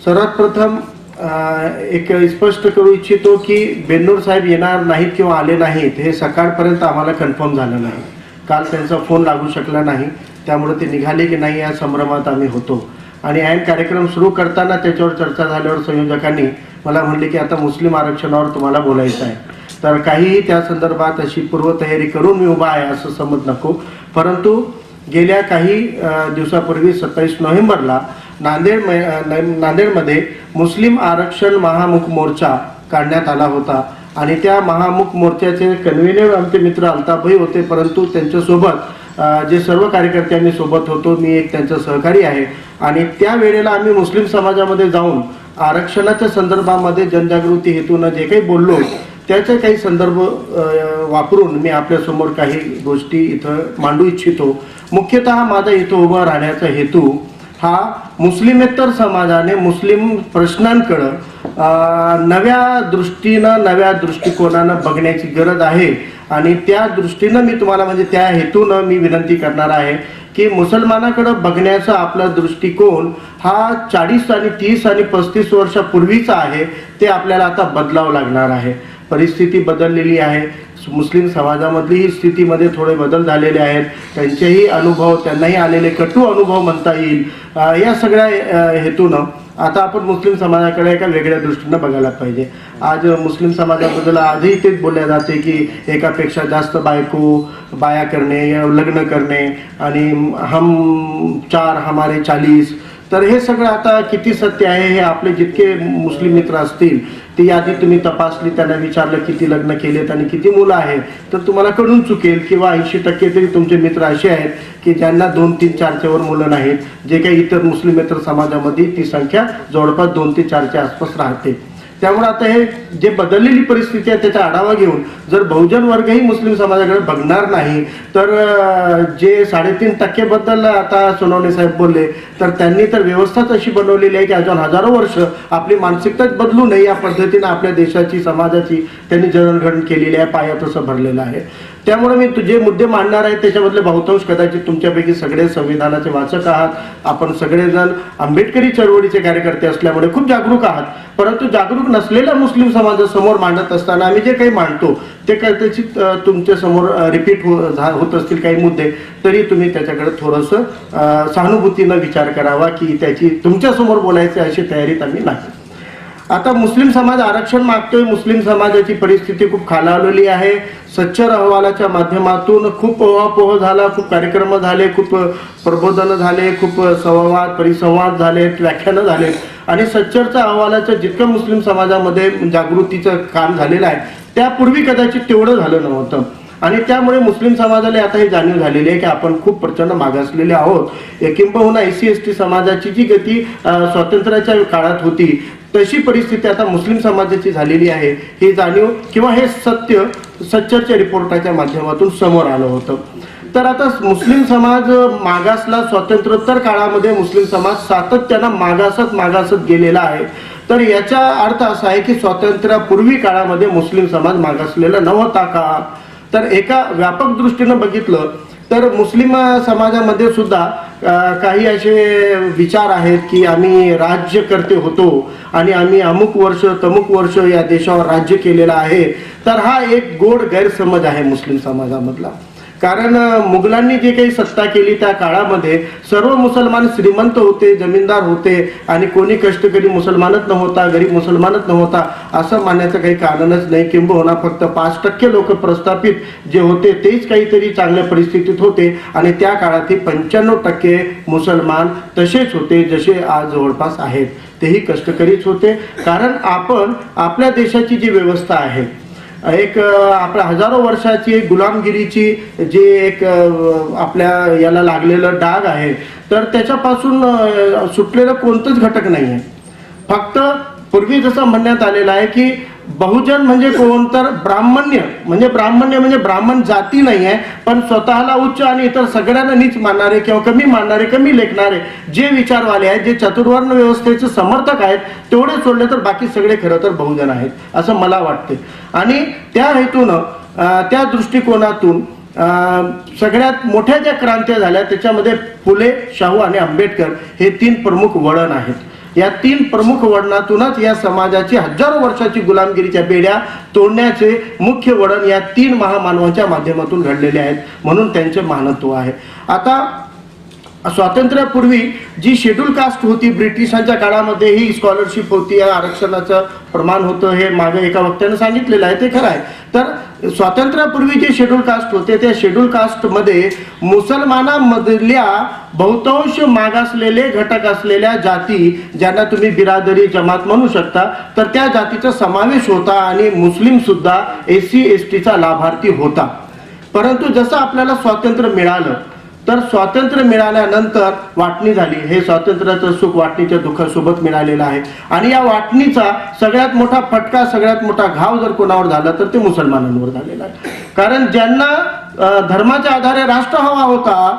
सर्वात प्रथम एक स्पष्ट करू इच्छितो की बेन्नूर साहेब येणार नाहीत किंवा आले नाहीत हे सकाळपर्यंत आम्हाला कन्फर्म झालं नाही. काल त्यांचा फोन लागू शकला नाही, त्यामुळे ते निघाले की नाही या संभ्रमात आम्ही होतो. आणि ऐन कार्यक्रम सुरू करताना त्याच्यावर चर्चा झाल्यावर संयोजकांनी मला म्हणले की आता मुस्लिम आरक्षणावर तुम्हाला बोलायचं आहे, तर काहीही त्या संदर्भात अशी पूर्वतयारी करून मी उभा आहे असं समज नको. परंतु गेल्या काही दिवसापूर्वी 27 नोव्हेंबरला नांदेडमध्ये मुस्लिम आरक्षण महामुख मोर्चा काढण्यात आला होता आणि त्या महामुख मोर्चाचे कन्व्हेनर आमचे मित्र अल्ताफभाई होते. परंतु त्यांच्यासोबत जे सर्व कार्यकर्त्यांनी सोबत होतो, मी एक त्यांचा सहकारी आहे. आणि त्या वेळेला आम्ही मुस्लिम समाजामध्ये जाऊन आरक्षणाच्या संदर्भामध्ये जनजागृती हेतून जे काही बोललो त्याचे काही संदर्भ वापरून मी आपल्यासमोर काही गोष्टी इथं मांडू इच्छितो. मुख्यतः माझा इथं उभं राहण्याचा हेतू हा मुस्लिमेतर समाजाने मुस्लिम प्रश्नांकडं नव्या दृष्टीनं नव्या दृष्टिकोनानं बघण्याची गरज आहे. आणि त्या दृष्टीनं मी तुम्हाला म्हणजे त्या हेतूनं मी विनंती करणार आहे की मुसलमानाकडं बघण्याचा आपला दृष्टिकोन हा 40 आणि 30 आणि 35 वर्षापूर्वीचा आहे, ते आपल्याला आता बदलावं लागणार आहे. परिस्थिती बदललेली आहे. मुस्लिम समाजामधली ही स्थितीमध्ये थोडे बदल झालेले आहेत. त्यांचेही अनुभव, त्यांनाही आलेले कटू अनुभव म्हणता येईल. या सगळ्या हेतूनं आता आपण मुस्लिम समाजाकडे एका वेगळ्या दृष्टीनं बघायला पाहिजे. आज मुस्लिम समाजाबद्दल आजही तेच बोलल्या जाते की एकापेक्षा जास्त बाया करणे, लग्न करणे आणि हम 4 हमारे 40. तर हे सगळं आता किती सत्य आहे हे आपले जितके मुस्लिम मित्र असतील ती यादी तुम्ही तपासली, त्यांना विचारलं किती लग्न केलेत आणि किती मुलं आहेत, तर तुम्हाला कळून चुकेल. किंवा 80% तरी तुमचे मित्र असे आहेत की ज्यांना 2, 3, 4च्या वर मुलं नाहीत. जे काही इतर मुस्लिमेतर समाजामध्ये ती संख्या जवळपास 2 ते 4च्या आसपास राहते. त्यामुळे आता हे जे बदललेली परिस्थिती आहे त्याचा आढावा घेऊन जर बहुजन वर्गही मुस्लिम समाजाकडे बघणार नाही तर जे 3.5% बद्दल आता सोनवणे साहेब बोलले, तर त्यांनी तर व्यवस्थाच अशी बनवलेली आहे की अजून हजारो वर्ष आपली मानसिकताच बदलू नये या पद्धतीने आपल्या देशाची समाजाची त्यांनी जडणघडण केलेली आहे, पाया तसं भरलेलं आहे. त्यामुळे मी जे मुद्दे मांडणार आहेत त्याच्यामधले बहुतांश कदाचित तुमच्यापैकी सगळे संविधानाचे वाचक आहात. आपण सगळेजण आंबेडकरी चळवळीचे कार्यकर्ते असल्यामुळे खूप जागरूक आहात. परंतु जागरूक नसलेल्या मुस्लिम समाजासमोर मांडत असताना आम्ही जे काही मांडतो ते कदाचित तुमच्या समोर रिपीट होत असतील काही मुद्दे, तरी तुम्ही त्याच्याकडे थोडंसं सहानुभूतीनं विचार करावा की त्याची तुमच्यासमोर बोलायची अशी तयारीत आम्ही नाही. आता मुस्लिम समाज आरक्षण मागतोय. मुस्लिम समाजाची परिस्थिती खूप खालावलेली आहे. सच्चर अहवालाच्या माध्यमातून खूप ओहापोह झाला, खूप कार्यक्रम झाले, खूप प्रबोधन झाले, खूप संवाद परिसंवाद झाले, व्याख्यानं झाले. आणि सच्चरच्या अहवालाचं जितकं मुस्लिम समाजामध्ये जागृतीचं काम झालेलं आहे त्यापूर्वी कदाचित तेवढं झालं नव्हतं. आणि त्यामुळे मुस्लिम समाजाला आता ही जाणीव झालेली आहे की आपण खूप प्रचंड मागासलेले आहोत. किंबहुना SC ST समाजाची जी गती स्वातंत्र्याच्या काळात होती तशी परिस्थिती आता मुस्लिम समाजाची झालेली आहे. ही जाणीव किंवा हे सत्य सच्चरच्या रिपोर्टाच्या माध्यमातून समोर आलं होतं. तर आता मुस्लिम समाज मागासला, स्वातंत्र्योत्तर काळामध्ये मुस्लिम समाज सातत्यानं मागासत गेलेला आहे. तर याचा अर्थ असा आहे की स्वातंत्र्यापूर्वी काळामध्ये मुस्लिम समाज मागासलेला नव्हता का? तर एका व्यापक दृष्टीनं बघितलं तर मुस्लिम समाजामध्ये सुद्धा काही असे विचार आहेत की आम्ही राज्यकर्ते होतो आणि आम्ही अमुक वर्ष तमुक वर्ष या देशावर राज्य केलेलं आहे. तर हा एक गोड गैरसमज आहे मुस्लिम समाजामधला. कारण मुघलांनी जे काही सत्ता केली त्या काळामध्ये सर्व मुसलमान श्रीमंत होते, जमीनदार होते आणि कोणी कष्टकरी मुसलमानच नव्हता, गरीब मुसलमानच नव्हता असं मानण्याचं काही कारणच नाही. किंबहुना फक्त 5% लोक प्रस्थापित जे होते तेच काहीतरी चांगल्या परिस्थितीत होते आणि त्या काळातील 95% मुसलमान तसेच होते जसे आज जवळपास आहेत. तेही कष्टकरीच होते. कारण आपण आपल्या देशाची जी व्यवस्था आहे एक आपल्या हजारो वर्षाची एक गुलामगिरीची जे एक आपल्या याला लागलेलं डाग आहे, तर त्याच्यापासून सुटलेलं कोणतंच घटक नाही आहे. फक्त पूर्वी जसं म्हणण्यात आलेलं आहे की बहुजन म्हणजे कोण, तर ब्राह्मण्य म्हणजे ब्राह्मण जाती नाही आहे, पण स्वतःला उच्च आणि इतर सगळ्यांना नीच मानणारे किंवा कमी मानणारे, कमी लेखणारे जे विचारवाले आहेत, जे चतुर्वर्ण व्यवस्थेचे समर्थक आहेत, तेवढे सोडले तर बाकी सगळे खरं तर बहुजन आहेत असं मला वाटते. आणि त्या हेतूनं त्या दृष्टिकोनातून सगळ्यात मोठ्या ज्या क्रांत्या झाल्या त्याच्यामध्ये फुले, शाहू आणि आंबेडकर हे 3 प्रमुख वळण आहेत. या 3 प्रमुख वळणातूनच या समाजाची हजारो वर्षाची गुलामगिरीच्या बेड्या तोडण्याचे मुख्य वळण या 3 महामानवांच्या माध्यमातून घडलेले आहेत, म्हणून त्यांचे महत्त्व आहे. आता स्वातंत्र्यापूर्वी जी शेड्यूल कास्ट होती, ब्रिटिशांच्या काळामध्ये ही स्कॉलरशिप होती, आरक्षणाचं प्रमाण होतं, हे मागे एका वक्त्यानं सांगितलेलं आहे, ते खरं आहे. तर स्वातंत्र्यापूर्वी जे शेड्यूल कास्ट होते त्या शेड्यूल कास्टमध्ये मुसलमानांमधल्या बहुतांश मागासलेले घटक असलेल्या जाती, ज्यांना तुम्ही बिरादरी जमात म्हणू शकता, तर त्या जातीचा समावेश होता आणि मुस्लिम सुद्धा SC STचा लाभार्थी होता. परंतु जसं आपल्याला स्वातंत्र्य मिळालं, तर स्वातंत्र्य मिळाल्यानंतर वाटणी झाली. हे स्वातंत्र्याचं सुख वाटणीच्या दुःखासोबत मिळालेलं आहे आणि या वाटणीचा सगळ्यात मोठा फटका, सगळ्यात मोठा घाव जर कोणावर झाला तर ते मुसलमानांवर झालेला आहे. कारण ज्यांना धर्माच्या आधारे राष्ट्र हवा होता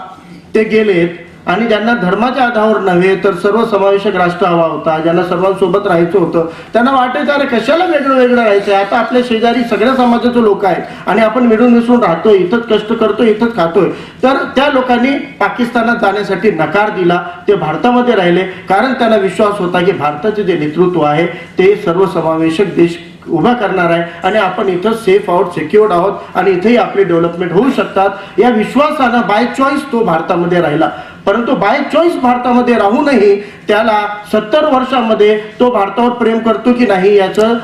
ते गेलेत, आणि ज्यांना धर्माच्या आधारावर नव्हे तर सर्वसमावेशक राष्ट्र हवा होता, ज्यांना सर्वांसोबत राहायचं होतं, त्यांना वाटायचं अरे कशाला वेगळं वेगळं राहायचं, आता आपल्या शेजारी सगळ्या समाजाचे लोक आहेत आणि आपण मिळून मिसळून राहतोय, इथंच कष्ट करतोय, इथंच खातोय. तर त्या लोकांनी पाकिस्तानात जाण्यासाठी नकार दिला, ते भारतामध्ये राहिले, कारण त्यांना विश्वास होता की भारताचे जे नेतृत्व आहे ते सर्वसमावेशक देश उभा करणार आहे आणि आपण इथं सेफ आहोत, सिक्युअर्ड आहोत आणि इथेही आपली डेव्हलपमेंट होऊ शकतात. या विश्वासानं बाय चॉईस तो भारतामध्ये राहिला. परंतु बाय चॉईस भारतामध्ये राहूनही त्याला 70 वर्षांमध्ये तो भारतावर प्रेम करतो की नाही याचं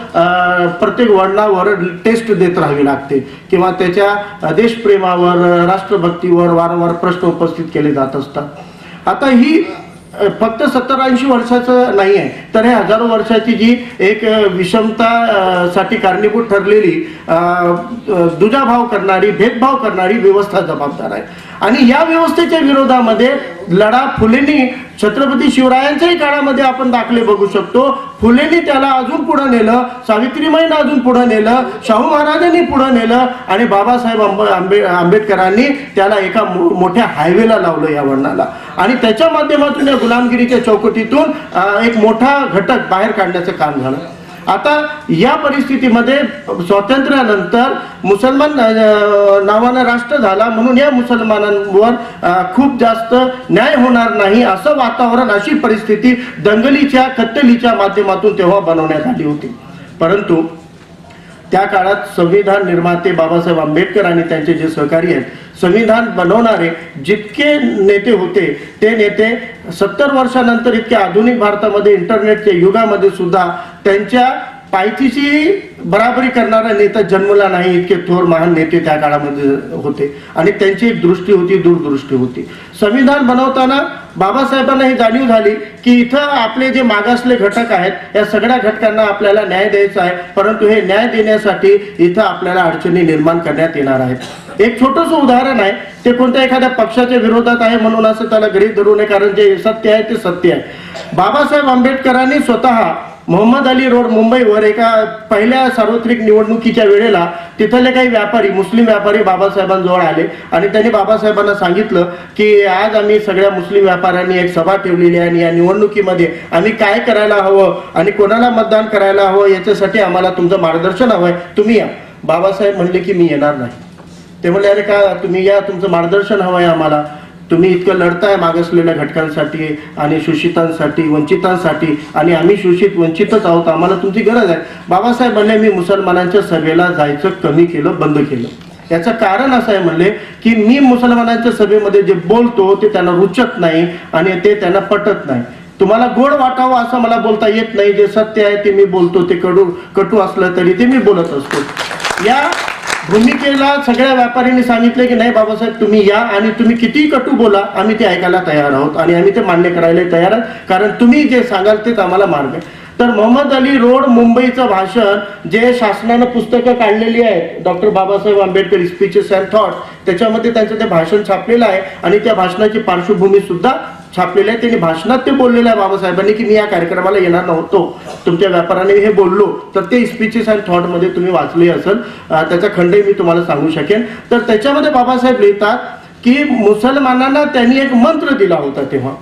प्रत्येक वळणावर टेस्ट देत राहावी लागते, किंवा त्याच्या देशप्रेमावर, राष्ट्रभक्तीवर वारंवार प्रश्न उपस्थित केले जात असतात. आता ही फक्त 70-80 वर्षाचं नाही आहे, तर हे हजारो वर्षाची जी एक विषमता साठी कारणीभूत ठरलेली दुजाभाव करणारी, भेदभाव करणारी व्यवस्था जबाबदार आहे. आणि या व्यवस्थेच्या विरोधामध्ये लढा फुलेंनी, छत्रपती शिवरायांच्याही काळामध्ये आपण दाखले बघू शकतो, फुलेंनी त्याला अजून पुढे नेलं, सावित्रीबाईंनी अजून पुढे नेलं, शाहू महाराजांनी पुढे नेलं आणि बाबासाहेब आंबेडकरांनी त्याला एका मोठ्या हायवेला लावलं या वर्णाला, आणि त्याच्या माध्यमातून या गुलामगिरीच्या चौकटीतून एक मोठा घटक बाहेर काढण्याचं काम झालं. आता या परिस्थितीमध्ये स्वातंत्र्यानंतर मुसलमान नावानं राष्ट्र झाला म्हणून या मुसलमानांवर खूप जास्त न्याय होणार नाही असं वातावरण, अशी परिस्थिती दंगलीच्या, कत्तलीच्या माध्यमातून तेव्हा बनवण्यात आली होती. परंतु त्या काळात संविधान निर्माते बाबासाहेब आंबेडकर आणि त्यांचे जे सहकारी आहेत, संविधान बनवणारे जितके नेते होते, ते नेते 70 वर्षानंतर इतक्या आधुनिक भारतामध्ये, इंटरनेटच्या युगामध्ये सुद्धा त्यांच्या पायथीची बराबरी करणारा नेता जन्मला नाही, इतके थोर महान नेते त्या काळामध्ये होते आणि त्यांची एक दृष्टी होती, दूरदृष्टी होती. संविधान बनवताना बाबासाहेबांना ही जाणीव झाली की इथं आपले जे मागासले घटक आहेत या सगळ्या घटकांना आपल्याला न्याय द्यायचा आहे, परंतु हे न्याय देण्यासाठी इथं आपल्याला अडचणी निर्माण करण्यात येणार आहेत. एक छोटंसं उदाहरण आहे, ते कोणत्या एखाद्या पक्षाच्या विरोधात आहे म्हणून असं त्याला गृहीत धरू नये, कारण जे सत्य आहे ते सत्य आहे. बाबासाहेब आंबेडकरांनी स्वतः मोहम्मद अली रोड मुंबईवर एका पहिल्या सार्वत्रिक निवडणुकीच्या वेळेला तिथले काही व्यापारी, मुस्लिम व्यापारी बाबासाहेबांजवळ आले आणि त्यांनी बाबासाहेबांना सांगितलं की आज आम्ही सगळ्या मुस्लिम व्यापाऱ्यांनी एक सभा ठेवलेली आहे आणि या निवडणुकीमध्ये आम्ही काय करायला हवं आणि कोणाला मतदान करायला हवं याच्यासाठी आम्हाला तुमचं मार्गदर्शन हवं आहे, तुम्ही या. बाबासाहेब म्हणले की मी येणार नाही. ते म्हणले अरे का, तुम्ही या, तुमचं मार्गदर्शन हवं आहे आम्हाला, तुम्ही इतकं लढताय मागासलेल्या घटकांसाठी आणि शोषितांसाठी, वंचितांसाठी, आणि आम्ही शोषित वंचितच आहोत, आम्हाला तुमची गरज आहे. बाबासाहेब म्हणले मी मुसलमानांच्या सभेला जायचं कमी केलं, बंद केलं. याचं कारण असं आहे म्हणले की मी मुसलमानांच्या सभेमध्ये जे बोलतो ते त्यांना रुचत नाही आणि ते त्यांना पटत नाही. तुम्हाला गोड वाटावं असं मला बोलता येत नाही, जे सत्य आहे ते मी बोलतो, ते कटू असलं तरी ते मी बोलत असतो. या भूमिकेला सगळ्या व्यापाऱ्यांनी सांगितले की नाही बाबासाहेब तुम्ही या आणि तुम्ही कितीही कटू बोला, आम्ही ते ऐकायला तयार आहोत आणि आम्ही ते मान्य करायला तयार आहोत, कारण तुम्ही जे सांगाल तेच आम्हाला मार्ग आहे. तर मोहम्मद अली रोड मुंबईचं भाषण, जे शासनानं पुस्तकं काढलेली आहेत, doctor Babasaheb Ambedkar speeches and thoughts, त्याच्यामध्ये त्यांचं ते भाषण छापलेलं आहे आणि त्या भाषणाची पार्श्वभूमी सुद्धा छापलेलं आहे. त्यांनी भाषणात ते बोललेलं आहे बाबासाहेबांनी की मी या कार्यक्रमाला येणार नव्हतो, तुमच्या व्यापाऱ्याने हे बोललो. तर ते स्पीचेस अँड थॉट मध्ये तुम्ही वाचले असेल, त्याचा खंडही मी तुम्हाला सांगू शकेन. तर त्याच्यामध्ये बाबासाहेब लिहितात की मुसलमानांना त्यांनी एक मंत्र दिला होता तेव्हा.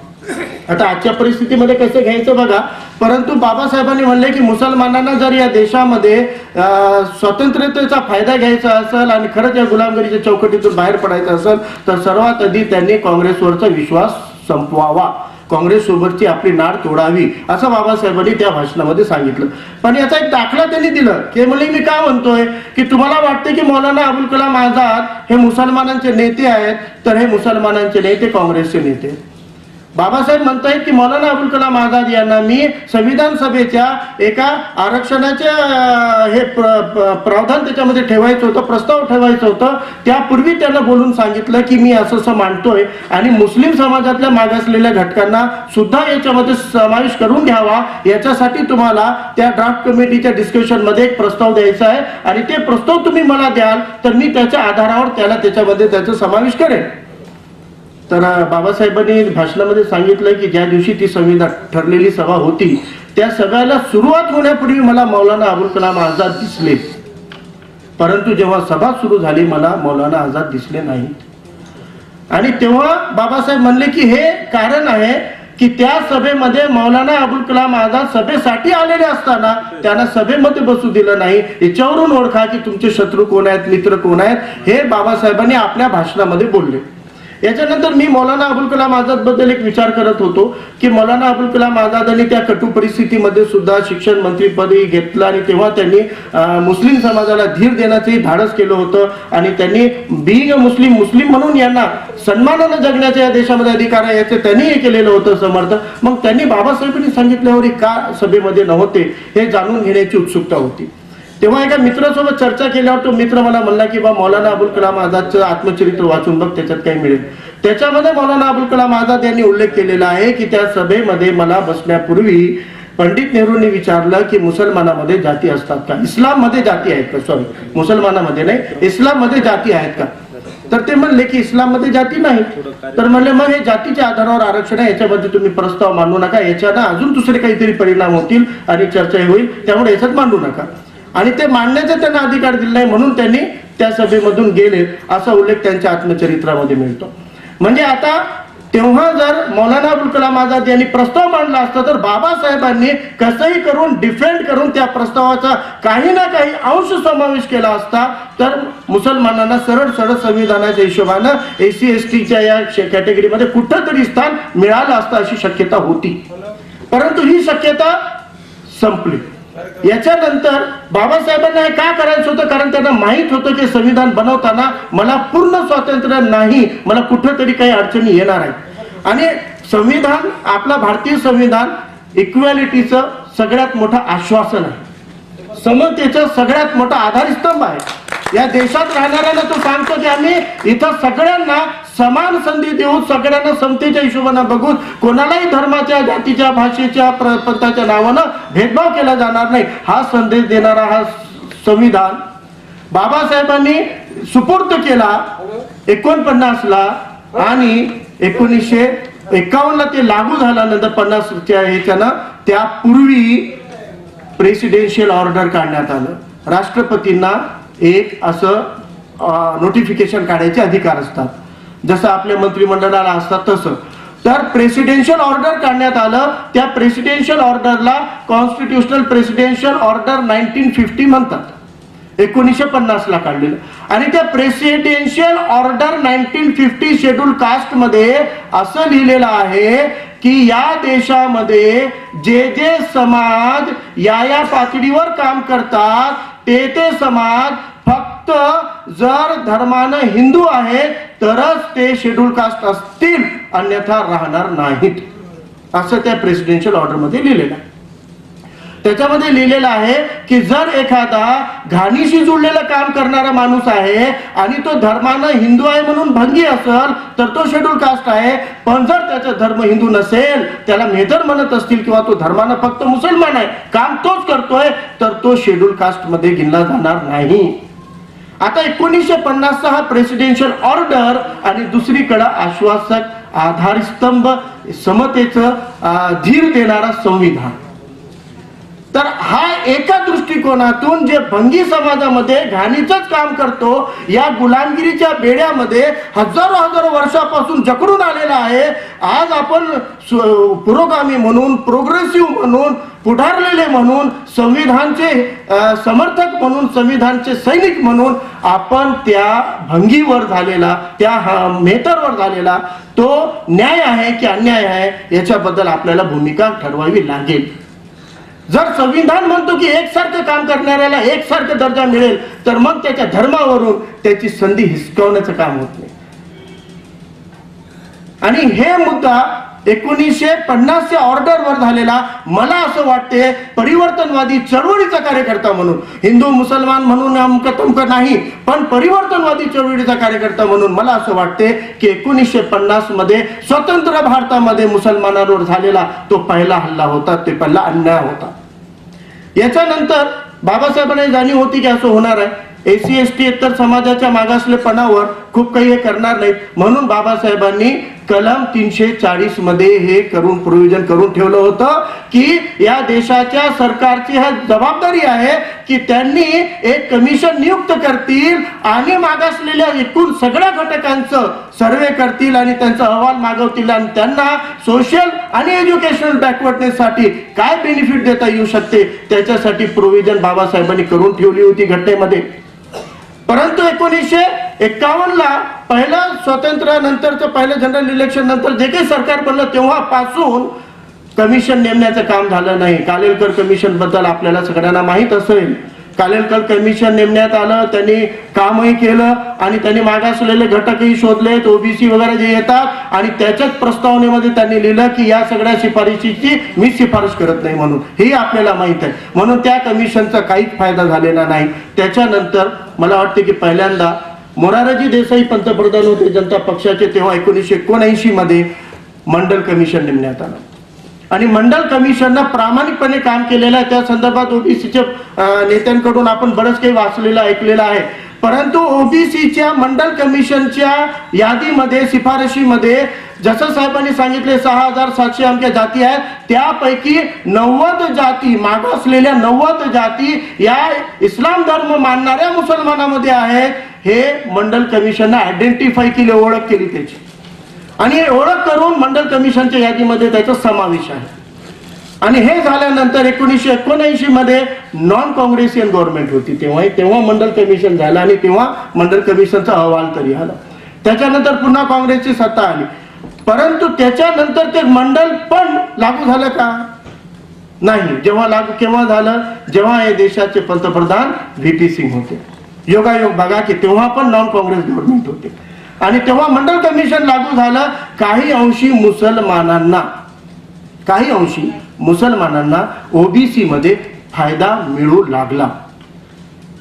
आता आजच्या परिस्थितीमध्ये कसं घ्यायचं बघा, परंतु बाबासाहेबांनी म्हणले की मुसलमानांना जर या देशामध्ये स्वतंत्रतेचा फायदा घ्यायचा असेल आणि खरंच या गुलामगिरीच्या चौकटीतून बाहेर पडायचं असेल तर सर्वात आधी त्यांनी काँग्रेसवरचा विश्वास संपवावा. काँग्रेस सोबतची आपली नाळ तोडावी असं बाबासाहेबांनी त्या भाषणामध्ये सांगितलं. पण याचा एक दाखला त्यांनी दिलं की म्हणजे मी काय म्हणतोय की तुम्हाला वाटते की मौलाना अबुल कलाम आझाद हे मुसलमानांचे नेते आहेत, तर हे मुसलमानांचे नेते काँग्रेसचे नेते आहेत. बाबासाहेब म्हणतायत की मौलाना अबुल कलाम आझाद यांना मी संविधान सभेच्या एका आरक्षणाचे हे प्रावधान त्याच्यामध्ये ठेवायचं होतं, प्रस्ताव ठेवायचं होतं, त्यापूर्वी त्यांना बोलून सांगितलं की मी असं मांडतोय आणि मुस्लिम समाजातल्या मागासलेल्या घटकांना सुद्धा याच्यामध्ये समावेश करून घ्यावा, याच्यासाठी तुम्हाला त्या ड्राफ्ट कमिटीच्या डिस्कशन मध्ये एक प्रस्ताव द्यायचा आहे आणि ते प्रस्ताव तुम्ही मला द्याल तर मी त्याच्या आधारावर त्याच्यामध्ये त्याचा समावेश करेन. तर बाबासाहेबांनी भाषणामध्ये सांगितलं की ज्या दिवशी ती संविधान ठरलेली सभा होती त्या सभेला सुरुवात होण्यापूर्वी मला मौलाना अबुल कलाम आझाद दिसले, परंतु जेव्हा सभा सुरू झाली मला मौलाना आझाद दिसले नाही. आणि तेव्हा बाबासाहेब म्हणले की हे कारण आहे की त्या सभेमध्ये मौलाना अबुल कलाम आझाद सभेसाठी आलेले असताना त्यांना सभेमध्ये बसू दिलं नाही. याच्यावरून ओळखा की तुमचे शत्रू कोण आहेत, मित्र कोण आहेत, हे बाबासाहेबांनी आपल्या भाषणामध्ये बोलले. याच्यानंतर मी मौलाना अबुल कलाम आझाद बद्दल एक विचार करत होतो की मौलाना अबुल कलाम आझादांनी त्या कटू परिस्थितीमध्ये सुद्धा शिक्षण मंत्रीपदी घेतलं आणि तेव्हा त्यांनी मुस्लिम समाजाला धीर देण्याचंही धाडस केलं होतं आणि त्यांनी बिईंग अ मुस्लिम म्हणून यांना सन्मानानं जगण्याचा या देशामध्ये अधिकार आहे याचे त्यांनी हे केलेलं होतं समर्थन. मग त्यांनी बाबासाहेबांनी सांगितल्यावर का सभेमध्ये नव्हते हे जाणून घेण्याची उत्सुकता होती. तेव्हा एका मित्रासोबत चर्चा केल्यावर तो मित्र मला म्हणला की बा मौलाना अबुल कलाम आझादचं आत्मचरित्र वाचून बघ, त्याच्यात काही मिळेल. त्याच्यामध्ये मौलाना अबुल कलाम आझाद यांनी उल्लेख केलेला आहे की त्या सभेमध्ये मला बसण्यापूर्वी पंडित नेहरूंनी विचारलं की मुसलमानामध्ये जाती असतात का, इस्लाममध्ये जाती आहेत का, सॉरी मुसलमानामध्ये नाही, इस्लाममध्ये जाती आहेत का. तर ते म्हणले की इस्लाममध्ये जाती नाही. तर म्हणले मग हे जातीच्या आधारावर आरक्षण आहे, याच्यामध्ये तुम्ही प्रस्ताव मांडू नका, याच्यानं अजून दुसरे काहीतरी परिणाम होतील आणि चर्चा होईल, त्यामुळे याच्यात मांडू नका. आणि ते मांडण्याचा त्यांना अधिकार दिला नाही म्हणून त्यांनी त्या सभेमधून गेले असा उल्लेख त्यांच्या आत्मचरित्रामध्ये मिळतो. म्हणजे आता तेव्हा जर मौलाना अबुल कलाम आझाद यांनी प्रस्ताव मांडला असता तर बाबासाहेबांनी कसंही करून डिफेंड करून त्या प्रस्तावाचा काही ना काही अंश समावेश केला असता तर मुसलमानांना सरळ सरळ संविधानाच्या हिशोबानं एसी एसटीच्या या कॅटेगरीमध्ये कुठंतरी स्थान मिळालं असतं अशी शक्यता होती. परंतु ही शक्यता संपली. याच्यानंतर बाबासाहेबांना हे का करायचं होतं, कारण त्यांना माहित होतं की संविधान बनवताना मला पूर्ण स्वातंत्र्य नाही, मला कुठेतरी काही अडचणी येणार आहेत. आणि संविधान आपला भारतीय संविधान इक्वॅलिटीचं सगळ्यात मोठं आश्वासन आहे, समतेचं सगळ्यात मोठा आधारस्तंभ आहे. या देशात राहणाऱ्यांना तो सांगतो की आम्ही इथं सगळ्यांना समान संधी देऊ, सगळ्यांना समतेच्या हिशोबाने बघू, कोणालाही धर्माच्या, जातीच्या, भाषेच्या, पंथाच्या नावानं भेदभाव केला जाणार नाही, हा संदेश देणारा हा संविधान बाबासाहेबांनी सुपूर्द केला 49ला आणि 1951ला ते लागू झाल्यानंतर 50च्या ह्याच्यानं त्यापूर्वी प्रेसिडेन्शियल ऑर्डर काढण्यात आलं. राष्ट्रपतींना एक असं नोटिफिकेशन काढायचे अधिकार असतात जसं आपल्या मंत्रिमंडळाला असतात तसं. तर प्रेसिडेन्शियल ऑर्डर काढण्यात आलं. त्या प्रेसिडेन्शियल ऑर्डरला कॉन्स्टिट्युशनल प्रेसिडेन्शियल ऑर्डर 1950 म्हणतात, 1950ला काढलेलं. आणि त्या प्रेसिडेन्शियल ऑर्डर 1950 शेड्यूल कास्ट मध्ये असं लिहिलेलं आहे की या देशामध्ये जे जे समाज या पातळीवर काम करतात ते समाज फक्त जर धर्मानं हिंदू आहेत तरच ते शेड्यूल कास्ट असतील, अन्यथा राहणार नाहीत, असं त्या प्रेसिडेन्शियल ऑर्डर मध्ये लिहिलेलं आहे. त्याच्यामध्ये लिहिलेलं आहे की जर एखादा घाणीशी जुळलेलं काम करणारा माणूस आहे आणि तो धर्मानं हिंदू आहे म्हणून भंगी असेल तर तो शेड्यूल कास्ट आहे. पण जर त्याचा धर्म हिंदू नसेल, त्याला मेजर म्हणत असतील किंवा तो धर्मानं फक्त मुसलमान आहे, काम तोच करतोय, तर तो शेड्यूल कास्ट मध्ये गिनला जाणार नाही. आता 1950चा हा प्रेसिडेन्शियल ऑर्डर आणि दुसरीकडे आश्वासक आधारस्तंभ समतेचं धीर देणारा संविधान. तर हा एका दृष्टिकोनातून जे भंगी समाजामध्ये घाणीचंच काम करतो, या गुलामगिरीच्या बेड्यामध्ये हजारो वर्षापासून जकडून आलेला आहे. आज आपण पुरोगामी म्हणून, प्रोग्रेसिव्ह म्हणून, पुढारलेले म्हणून, संविधानचे समर्थक म्हणून, संविधानचे सैनिक म्हणून आपण त्या भंगीवर झालेला, त्या मेहतरवर झालेला तो न्याय आहे की अन्याय आहे याच्याबद्दल आपल्याला भूमिका ठरवावी लागेल. जर संविधान म्हणतो की एकसारखं काम करणाऱ्याला एकसारखा दर्जा मिळेल, तर मग त्याच्या धर्मावरून त्याची संधी हिसकावण्याचं काम होत नाही. आणि हे मुद्दा 1950च्या ऑर्डरवर झालेला, मला असं वाटते परिवर्तनवादी चळवळीचा कार्यकर्ता म्हणून, हिंदू मुसलमान म्हणून अमकं तमकं नाही, पण परिवर्तनवादी चळवळीचा कार्यकर्ता म्हणून मला असं वाटते की 1950 मध्ये स्वतंत्र भारतामध्ये मुसलमानांवर झालेला तो पहिला हल्ला होता, ते पहिला अन्याय होता. याच्यानंतर बाबासाहेबांनी जाणीव होती की असं होणार आहे, एसी एसटी इतर समाजाच्या मागासलेपणावर खूप काही हे करणार नाहीत, म्हणून बाबासाहेबांनी कलम 340 मध्ये हे करून प्रोव्हिजन करून ठेवलं होतं की या देशाच्या सरकारची हा जबाबदारी आहे की त्यांनी एक कमिशन नियुक्त करतील आणि मागासलेल्या एकूण सगळ्या घटकांचं सर्वे करतील आणि त्यांचा अहवाल मागवतील आणि त्यांना सोशल आणि एज्युकेशनल बॅकवर्डनेससाठी काय बेनिफिट देता येऊ शकते त्याच्यासाठी प्रोव्हिजन बाबासाहेबांनी करून ठेवली होती घटनेमध्ये. परंतु 1951 ला पहिलं स्वातंत्र्यानंतरचं पहिलं जनरल इलेक्शन नंतर जे काही सरकार बनलं तेव्हापासून कमिशन नेमण्याचं काम झालं नाही. कालेलकर कमिशन बद्दल आपल्याला सगळ्यांना माहित असेल. कालेलकर कमिशन नेमण्यात आलं, त्यांनी कामही केलं आणि त्यांनी मागासलेले घटकही शोधलेत, ओबीसी वगैरे जे येतात, आणि त्याच्याच प्रस्तावनेमध्ये त्यांनी लिहिलं की या सगळ्या शिफारशीची मी शिफारस करत नाही म्हणून, हे आपल्याला माहित आहे. म्हणून त्या कमिशनचा काहीच फायदा झालेला नाही. त्याच्यानंतर मला वाटते की पहिल्यांदा मोरारजी देसाई पंतप्रधान होते जनता पक्षाचे, तेव्हा 1979 मध्ये मंडल कमिशन नेमण्यात आलं आणि मंडल कमिशननं प्रामाणिकपणे काम केलेलं आहे. त्या संदर्भात ओबीसीच्या नेत्यांकडून आपण बरंच काही वाचलेलं ऐकलेलं आहे. परंतु ओबीसीच्या मंडल कमिशनच्या यादीमध्ये शिफारशीमध्ये जसं साहेबांनी सांगितले 6700 अमक्या जाती आहेत, त्यापैकी 90 जाती मागासलेल्या 90 जाती या इस्लाम धर्म मानणाऱ्या मुसलमानामध्ये आहेत. हे मंडल कमिशननं आयडेंटिफाय केली, ओळख केली त्याची, आणि ओळख करून मंडल कमिशनच्या यादीमध्ये त्याचा समावेश आहे. आणि हे झाल्यानंतर 1979 मध्ये नॉन काँग्रेसियन गव्हर्नमेंट होती, तेव्हा मंडल कमिशन झालं आणि तेव्हा मंडल कमिशनचा अहवाल तरी आला. त्याच्यानंतर पुन्हा काँग्रेसची सत्ता आली. परंतु त्याच्यानंतर ते मंडल पण लागू झालं का? नाही. जेव्हा लागू केव्हा झालं? जेव्हा या देशाचे पंतप्रधान व्हीपी सिंग होते. योगायोग बघा की तेव्हा पण नॉन काँग्रेस गव्हर्नमेंट होते आणि तेव्हा मंडल कमिशन लागू झालं. काही अंशी मुसलमानांना ओबीसी मध्ये फायदा मिळू लागला.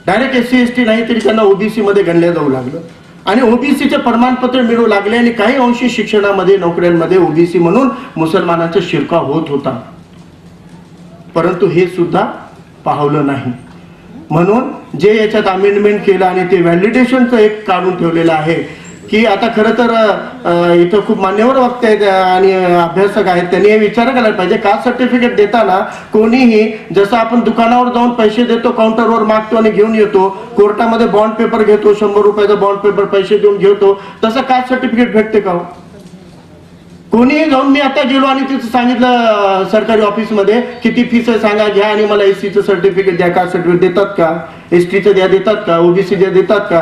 डायरेक्ट एससी एसटी नाही तरी त्यांना ओबीसी मध्ये गणलं जाऊ लागलं आणि ओबीसीचे प्रमाणपत्र मिळू लागले आणि काही अंशी शिक्षणामध्ये नोकऱ्यांमध्ये ओबीसी म्हणून मुसलमानांचा शिरकाव होत होता. परंतु हे सुद्धा पाहलं नाही. म्हणून जे याच्यात अमेंडमेंट केलं आणि ते व्हॅलिडेशनचं एक काढून ठेवलेलं आहे की आता खरं तर इथं खूप मान्यवर वक्ते आहेत आणि अभ्यासक आहेत, त्यांनी हे विचार करायला पाहिजे. कास्ट सर्टिफिकेट देताना कोणीही जसं आपण दुकानावर जाऊन पैसे देतो, काउंटरवर मागतो आणि घेऊन येतो, कोर्टामध्ये बॉन्ड पेपर घेतो, 100 रुपयाचा बॉन्ड पेपर पैसे देऊन घेतो, तसं कास्ट सर्टिफिकेट भेटते का? कोणीही जाऊन, मी आता गेलो आणि तिथं सांगितलं सरकारी ऑफिसमध्ये किती फीस आहे सांगा, घ्या आणि मला एससीचं सर्टिफिकेट द्या, कास्ट सर्टिफिकेट देतात का? एसटीचं द्या देतात का? ओबीसी द्या देतात का?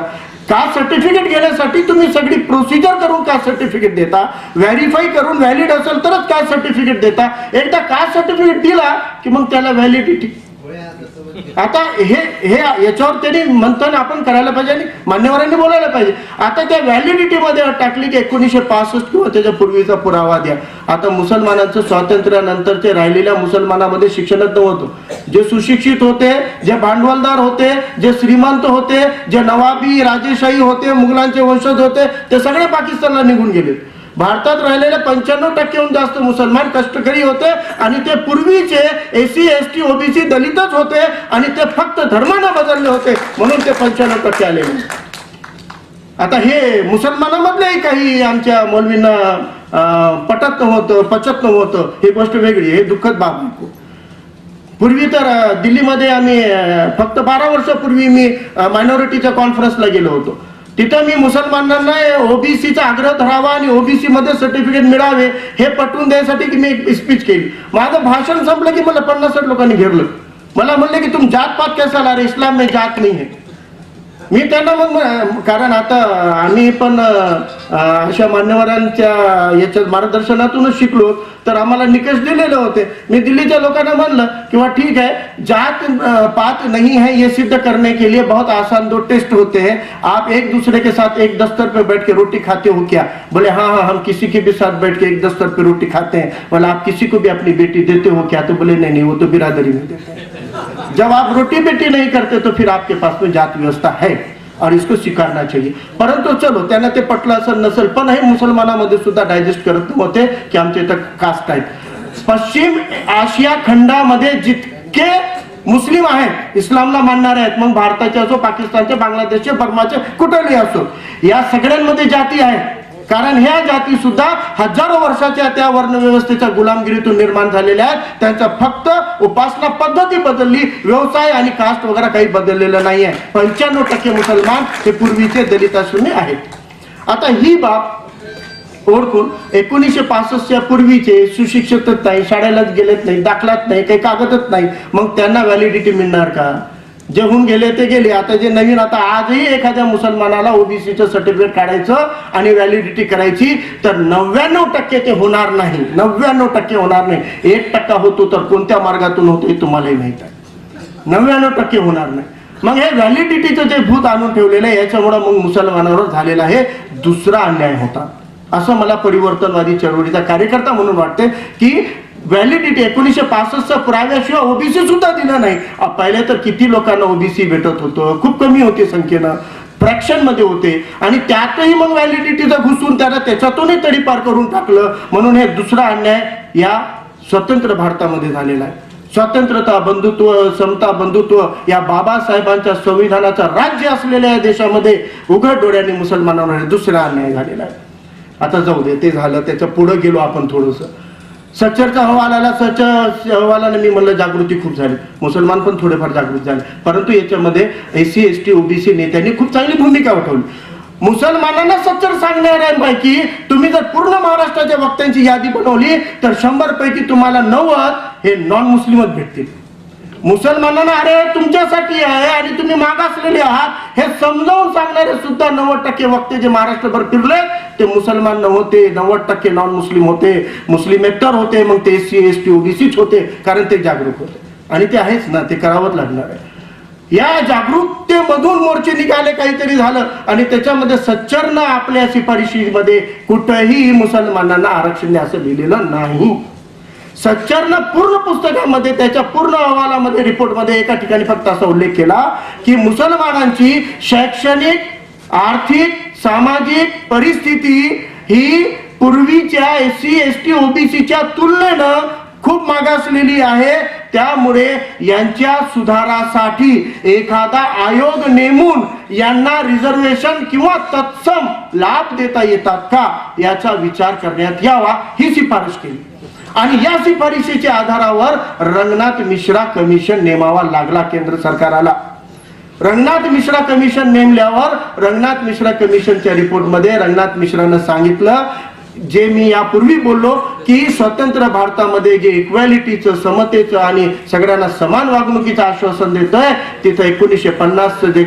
कास्ट सर्टिफिकेट घेण्यासाठी तुम्ही सगळी प्रोसिजर करून कास्ट सर्टिफिकेट देता, व्हेरीफाय करून व्हॅलिड असेल तरच कास्ट सर्टिफिकेट देता. एकदा कास्ट सर्टिफिकेट दिला की मग त्याला व्हॅलिडिटी. आता हे याच्यावर त्यांनी मंथन आपण करायला पाहिजे आणि मान्यवरांनी बोलायला पाहिजे. आता त्या व्हॅलिडिटी मध्ये टाकली की 1965 किंवा त्याच्या पूर्वीचा पुरावा द्या. आता मुसलमानांचं स्वातंत्र्यानंतरचे राहिलेल्या मुसलमानामध्ये शिक्षणच नव्हतं. जे सुशिक्षित होते, जे भांडवलदार होते, जे श्रीमंत होते, जे नवाबी राजेशाही होते, मुघलांचे वंशज होते, ते सगळे पाकिस्तानला निघून गेले. भारतात राहिलेले 95% जास्त मुसलमान कष्टकरी होते आणि ते पूर्वीचे एससी एसटी ओबीसी दलितच होते आणि ते फक्त धर्मानं बदलले होते म्हणून ते 95% आले. आता हे मुसलमानामधलेही काही आमच्या मौलवींना पचत नव्हतं, ही गोष्ट वेगळी, हे दुःखद बाब आहे. पूर्वी तर दिल्लीमध्ये आम्ही फक्त 12 वर्षापूर्वी मी मायनॉरिटीच्या कॉन्फरन्सला गेलो होतो. तिथं मी मुसलमानांना ओबीसीचा आग्रह धरावा आणि ओबीसी मध्ये सर्टिफिकेट मिळावे हे पटवून द्यायसाठी की मी एक स्पीच केली. माझं भाषण संपलं की मला 50-60 लोकांनी घेरलं. मला म्हणले की तुम जात पात कैसा ला रहे, इस्लाम में जात नहीं है. मी त्यांना मग, कारण आता आम्ही पण अशा मान्यवरांच्या याच्या मार्गदर्शनातूनच शिकलो, तर आम्हाला निकष दिलेले होते. मी दिल्लीच्या लोकांना म्हणलं किंवा ठीक है, जात पात नहीं है ये सिद्ध करने के लिए बहुत आसान 2 टेस्ट होते हैं. आप एक दूसरे के साथ एक दस्तर पे बैठ के रोटी खाते हो क्या? बोले हाँ हाँ, हम किसी के भी साथ बैठ के एक दस्तर पे रोटी खाते हैं. बोले आप किसी को भी अपनी बेटी देते हो क्या? तो बोले नहीं नहीं, वो तो बिरादरी में देते हैं. जब आप रोटी बेटी नहीं करते तो फिर आपके पास में जात व्यवस्था है और इसको स्वीकारना चाहिए. परंतु चलो, त्यांना ते पटलं असेल नसेल, पण हे मुसलमानामध्ये सुद्धा डायजेस्ट करत नव्हते की आमच्या इथं कास्ट आहेत. पश्चिम आशिया खंडामध्ये जितके मुस्लिम आहेत, इस्लामला मानणारे आहेत, मग भारताचे असो, पाकिस्तानचे, बांगलादेशचे, बर्माचे, कुठेही असो, या सगळ्यांमध्ये जाती आहेत. कारण ह्या जाती सुद्धा हजारो वर्षाच्या त्या वर्णव्यवस्थेच्या गुलामगिरीतून निर्माण झालेल्या आहेत. त्यांचा फक्त उपासना पद्धती बदलली, व्यवसाय आणि कास्ट वगैरे काही बदललेलं नाही आहे. 95% मुसलमान हे पूर्वीचे दलित असून आहेत. आता ही बाब ओळखून 1965च्या पूर्वीचे सुशिक्षितच नाही, शाळेलाच गेलेत नाही, दाखलाच नाही, काही कागदच नाही, मग त्यांना व्हॅलिडिटी मिळणार का? जे होऊन गेले ते गेले. आता जे नवीन, आता आजही एखाद्या मुसलमानाला ओबीसीचं सर्टिफिकेट काढायचं आणि व्हॅलिडिटी करायची, तर 99% ते होणार नाही. 99% होणार नाही. 1% होतो, तर कोणत्या मार्गातून होतो हे तुम्हालाही माहित आहे. 99% होणार नाही. मग हे व्हॅलिडिटीचं जे भूत आणून ठेवलेलं आहे, याच्यामुळे मग मुसलमानावर झालेला हे दुसरा अन्याय होता, असं मला परिवर्तनवादी चळवळीचा कार्यकर्ता म्हणून वाटते. की व्हॅलिडिटी 1965चा पुराव्याशिवाय ओबीसी सुद्धा दिलं नाही. पहिले तर किती लोकांना ओबीसी भेटत होतं, खूप कमी होते संख्येनं, फ्रॅक्शन मध्ये होते, आणि त्यातही मग व्हॅलिडिटीचा घुसून त्याला त्याच्यातूनही तडीपार करून टाकलं. म्हणून हे दुसरा अन्याय या स्वतंत्र भारतामध्ये झालेला आहे. स्वातंत्र्यता, बंधुत्व, समता, बंधुत्व या बाबासाहेबांच्या संविधानाचा राज्य असलेल्या या देशामध्ये उघड डोळ्यांनी मुसलमानांवर दुसरा अन्याय झालेला आहे. आता जाऊ दे, ते झालं. त्याच्या पुढे गेलो आपण थोडंसं. सच्चरचा अहवाल आला. सच्चर अहवालाने मी म्हणलं जागृती खूप झाली, मुसलमान पण थोडेफार जागृत झाले, परंतु याच्यामध्ये SC ST OBC नेत्यांनी खूप चांगली भूमिका वठवली. मुसलमानांना सच्चर सांगणाऱ्यांपैकी तुम्ही जर पूर्ण महाराष्ट्राच्या वक्त्यांची यादी बनवली तर 100 पैकी तुम्हाला 90 हे नॉन मुस्लिमच भेटतील. मुसलमानांना अरे तुमच्यासाठी आहे आणि तुम्ही मागासलेले आहात हे समजावून सांगणारे सुद्धा 90% वक्ते जे महाराष्ट्रभर फिरले ते मुसलमान नव्हते, 90% नॉन मुस्लिम होते, मुस्लिमेतर होते, मग ते SC ST OBCच होते, कारण ते जागरूक होते. आणि ते आहेच ना, ते करावंच लागणार आहे. या जागरूकतेमधून मोर्चे निघाले, काहीतरी झालं, आणि त्याच्यामध्ये सच्चरनं आपल्या शिफारशीमध्ये कुठेही मुसलमानांना आरक्षण द्या असं लिहिलेलं नाही. सच्चरनं पूर्ण पुस्तकामध्ये, त्याच्या पूर्ण अहवालामध्ये, रिपोर्टमध्ये एका ठिकाणी फक्त असा उल्लेख केला की मुसलमानांची शैक्षणिक, आर्थिक, सामाजिक परिस्थिती ही पूर्वीच्या SC ST OBCच्या तुलनेनं खूप मागासलेली आहे. त्यामुळे यांच्या सुधारासाठी एखादा आयोग नेमून यांना रिझर्वेशन किंवा तत्सम लाभ देता येतात का याचा विचार करण्यात यावा, ही शिफारस केली. आणि या शिफारशीच्या आधारावर रंगनाथ मिश्रा कमिशन नेमावा लागला केंद्र सरकारला. रंगनाथ मिश्रा कमिशन नेमल्यावर रंगनाथ मिश्रा कमिशनच्या रिपोर्टमध्ये रंगनाथ मिश्रानं सांगितलं, जे मी यापूर्वी बोललो की स्वतंत्र भारतामध्ये जे इक्वॅलिटीचं, समतेचं आणि सगळ्यांना समान वागणुकीचं आश्वासन देतोय, तिथं 1950 जे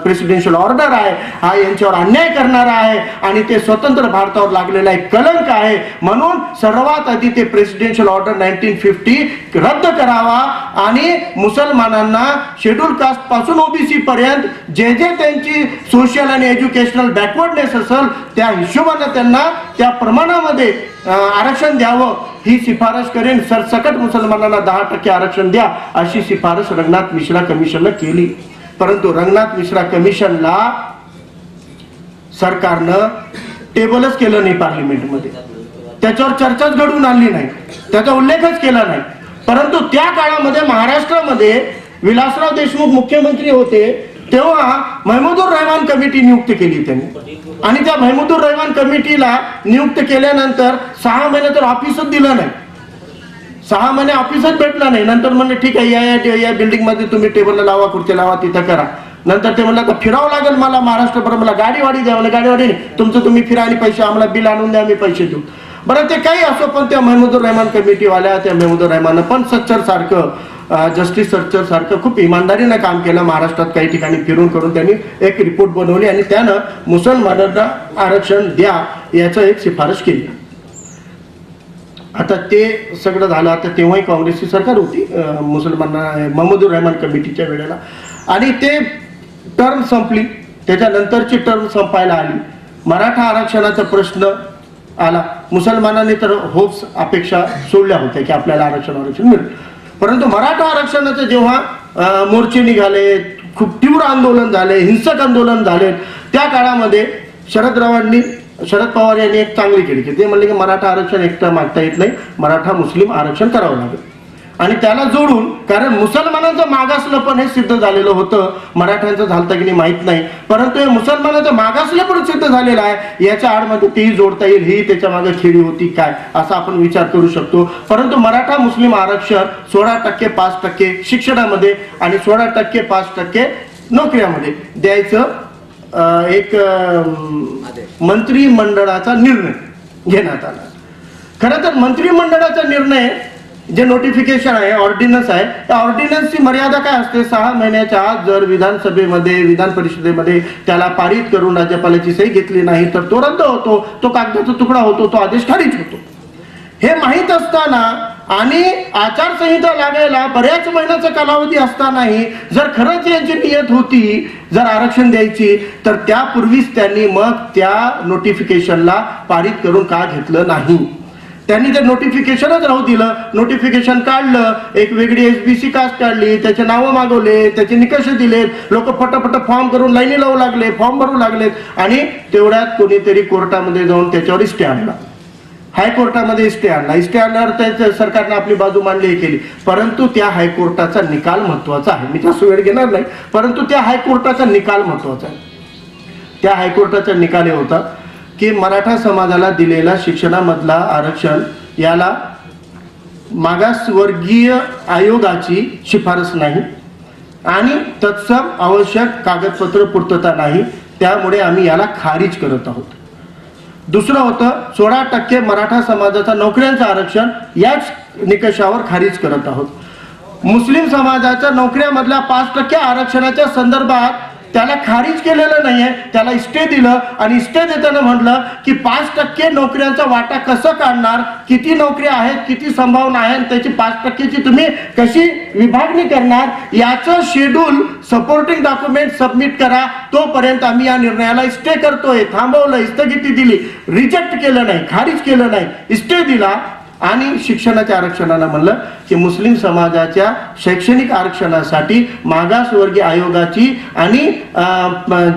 प्रेसिडेन्शियल ऑर्डर आहे हा यांच्यावर अन्याय करणारा आहे आणि ते स्वतंत्र भारतावर लागलेला एक कलंक आहे. म्हणून सर्वात आधी ते प्रेसिडेन्शियल ऑर्डर 1950 रद्द करावा आणि मुसलमानांना शेड्यूल कास्ट पासून OBC पर्यंत जे जे त्यांची सोशल आणि एज्युकेशनल बॅकवर्डनेस असेल त्या हिशोबाने त्यांना त्या प्रमाणामध्ये आरक्षण द्यावं, ही शिफारस करेन. सरसकट मुसलमानांना 10% आरक्षण द्या अशी शिफारस रंगनाथ मिश्रा कमिशनला केली. परंतु रंगनाथ मिश्रा कमिशनला सरकारनं टेबलच केलं नाही पार्लिमेंटमध्ये, त्याच्यावर चर्चाच घडवून आणली नाही, त्याचा उल्लेखच केला नाही. परंतु त्या काळामध्ये महाराष्ट्रामध्ये विलासराव देशमुख मुख्यमंत्री होते तेव्हा महमूदुर रहमान कमिटी नियुक्त केली त्यांनी, आणि त्या महमूदुर रहमान कमिटीला नियुक्त केल्यानंतर 6 महिने तर ऑफिसच दिलं नाही, 6 महिने ऑफिसच भेटलं नाही. नंतर म्हणले ठीक आहे, या बिल्डिंग मध्ये तुम्ही टेबल लावा, खुर्ची लावा, तिथं करा. नंतर ते म्हणलं फिरावं लागेल मला महाराष्ट्रभर, मला गाडीवाडी द्या. मला गाडीवाडी तुमचं तुम्ही फिरा आणि पैसे आम्हाला बिल आणून द्या, आम्ही पैसे देऊ. बरं ते काही असो, पण त्या महमूदुर रहमान कमिटीवाल्या, त्या महमूदुर रहमान पण सच्चर सारखं जस्टिस सर्चर सारखं खूप इमानदारीनं काम केलं. महाराष्ट्रात काही ठिकाणी फिरून करून त्यांनी एक रिपोर्ट बनवली आणि त्यानं मुसलमानांना आरक्षण द्या याचं एक शिफारस केली. आता ते सगळं झालं. आता तेव्हाही काँग्रेसची सरकार होती मुसलमानांना महमूदुर रहमान कमिटीच्या वेळेला, आणि ते टर्म संपली. त्याच्यानंतरची टर्म संपायला आली. मराठा आरक्षणाचा प्रश्न आला. मुसलमानांनी तर होप्स अपेक्षा सोडल्या होत्या की आपल्याला आरक्षण मिळेल. परंतु मराठा आरक्षणाचे जेव्हा मोर्चे निघाले, खूप तीव्र आंदोलन झाले, हिंसक आंदोलन झाले, त्या काळामध्ये शरद पवार यांनी एक चांगली केली की ते म्हणले की मराठा आरक्षण एकटं मागता येत नाही, मराठा मुस्लिम आरक्षण करावं लागेल. आणि त्याला जोडून, कारण मुसलमानांचं मागासलं पण हे सिद्ध झालेलं होतं, मराठ्यांचं झालं की नाही माहीत नाही, परंतु हे मुसलमानांचं मागासलं पण सिद्ध झालेलं आहे. याच्या आडमध्ये तेही जोडता येईल, ही त्याच्या मागे खेळी होती काय असा आपण विचार करू शकतो. परंतु मराठा मुस्लिम आरक्षण 16% 5% शिक्षणामध्ये आणि 16% 5% नोकऱ्यामध्ये द्यायचं एक मंत्रिमंडळाचा निर्णय घेण्यात आला. खरं तर मंत्रिमंडळाचा निर्णय जे नोटिफिकेशन आहे, ऑर्डिनन्स आहे, त्या ऑर्डिनन्सची मर्यादा काय असते? 6 महिन्याच्या आत जर विधानसभेमध्ये विधान परिषदेमध्ये त्याला पारित करून राज्यपालाची सही घेतली नाही तर तो रद्द होतो, तो कागदाचा तुकडा होतो, तो आदेश खारिज होतो. हे माहीत असताना आणि आचारसंहिता लागायला बऱ्याच महिन्याचा कालावधी असतानाही जर खरंच यांची नियत होती जर आरक्षण द्यायची तर त्यापूर्वीच त्यांनी मग त्या नोटिफिकेशनला पारित करून का घेतलं नाही? त्यांनी ते नोटिफिकेशनच राहू दिलं. नोटिफिकेशन काढलं, एक वेगळी SBC कास्ट काढली, त्याचे नावं मागवले, त्याचे निकष दिले, लोक फटाफट फॉर्म करून लाईनी लावू लागले, फॉर्म भरू लागलेत आणि तेवढ्यात कोणीतरी कोर्टामध्ये जाऊन त्याच्यावर स्टे आणला. हायकोर्टामध्ये स्टे आणला. स्टे आणल्यावर त्या सरकारने आपली बाजू मांडली केली. परंतु त्या हायकोर्टाचा निकाल महत्वाचा आहे. मी जास्त वेळ घेणार नाही, परंतु त्या हायकोर्टाचा निकाल महत्वाचा आहे. त्या हायकोर्टाचा निकाल हे होता की मराठा समाजाला दिलेला शिक्षणामधला आरक्षण याला मागासवर्गीय आयोगाची शिफारस नाही आणि तत्सम आवश्यक कागदपत्र पूर्तता नाही, त्यामुळे आम्ही याला खारिज करत आहोत. दुसरं होतं 16% मराठा समाजाचा नोकऱ्यांचं आरक्षण, याच निकषावर खारिज करत आहोत. मुस्लिम समाजाच्या नोकऱ्यामधल्या 5% आरक्षणाच्या संदर्भात त्याला खारिज केलेलं नाहीये, त्याला स्टे दिलं आणि स्टे देताना म्हटलं की 5% नोकऱ्यांचा वाटा कसं काढणार, किती नोकऱ्या आहेत, किती संभावना आहे, त्याची 5%ची तुम्ही कशी विभागणी करणार याचं शेड्यूल सपोर्टिंग डॉक्युमेंट सबमिट करा. तोपर्यंत आम्ही या निर्णयाला स्टे करतोय, थांबवलं, स्थगिती दिली, रिजेक्ट केलं नाही, खारिज केलं नाही, स्टे दिला. आणि शिक्षणाच्या आरक्षणाला म्हणलं की मुस्लिम समाजाच्या शैक्षणिक आरक्षणासाठी मागासवर्गीय आयोगाची आणि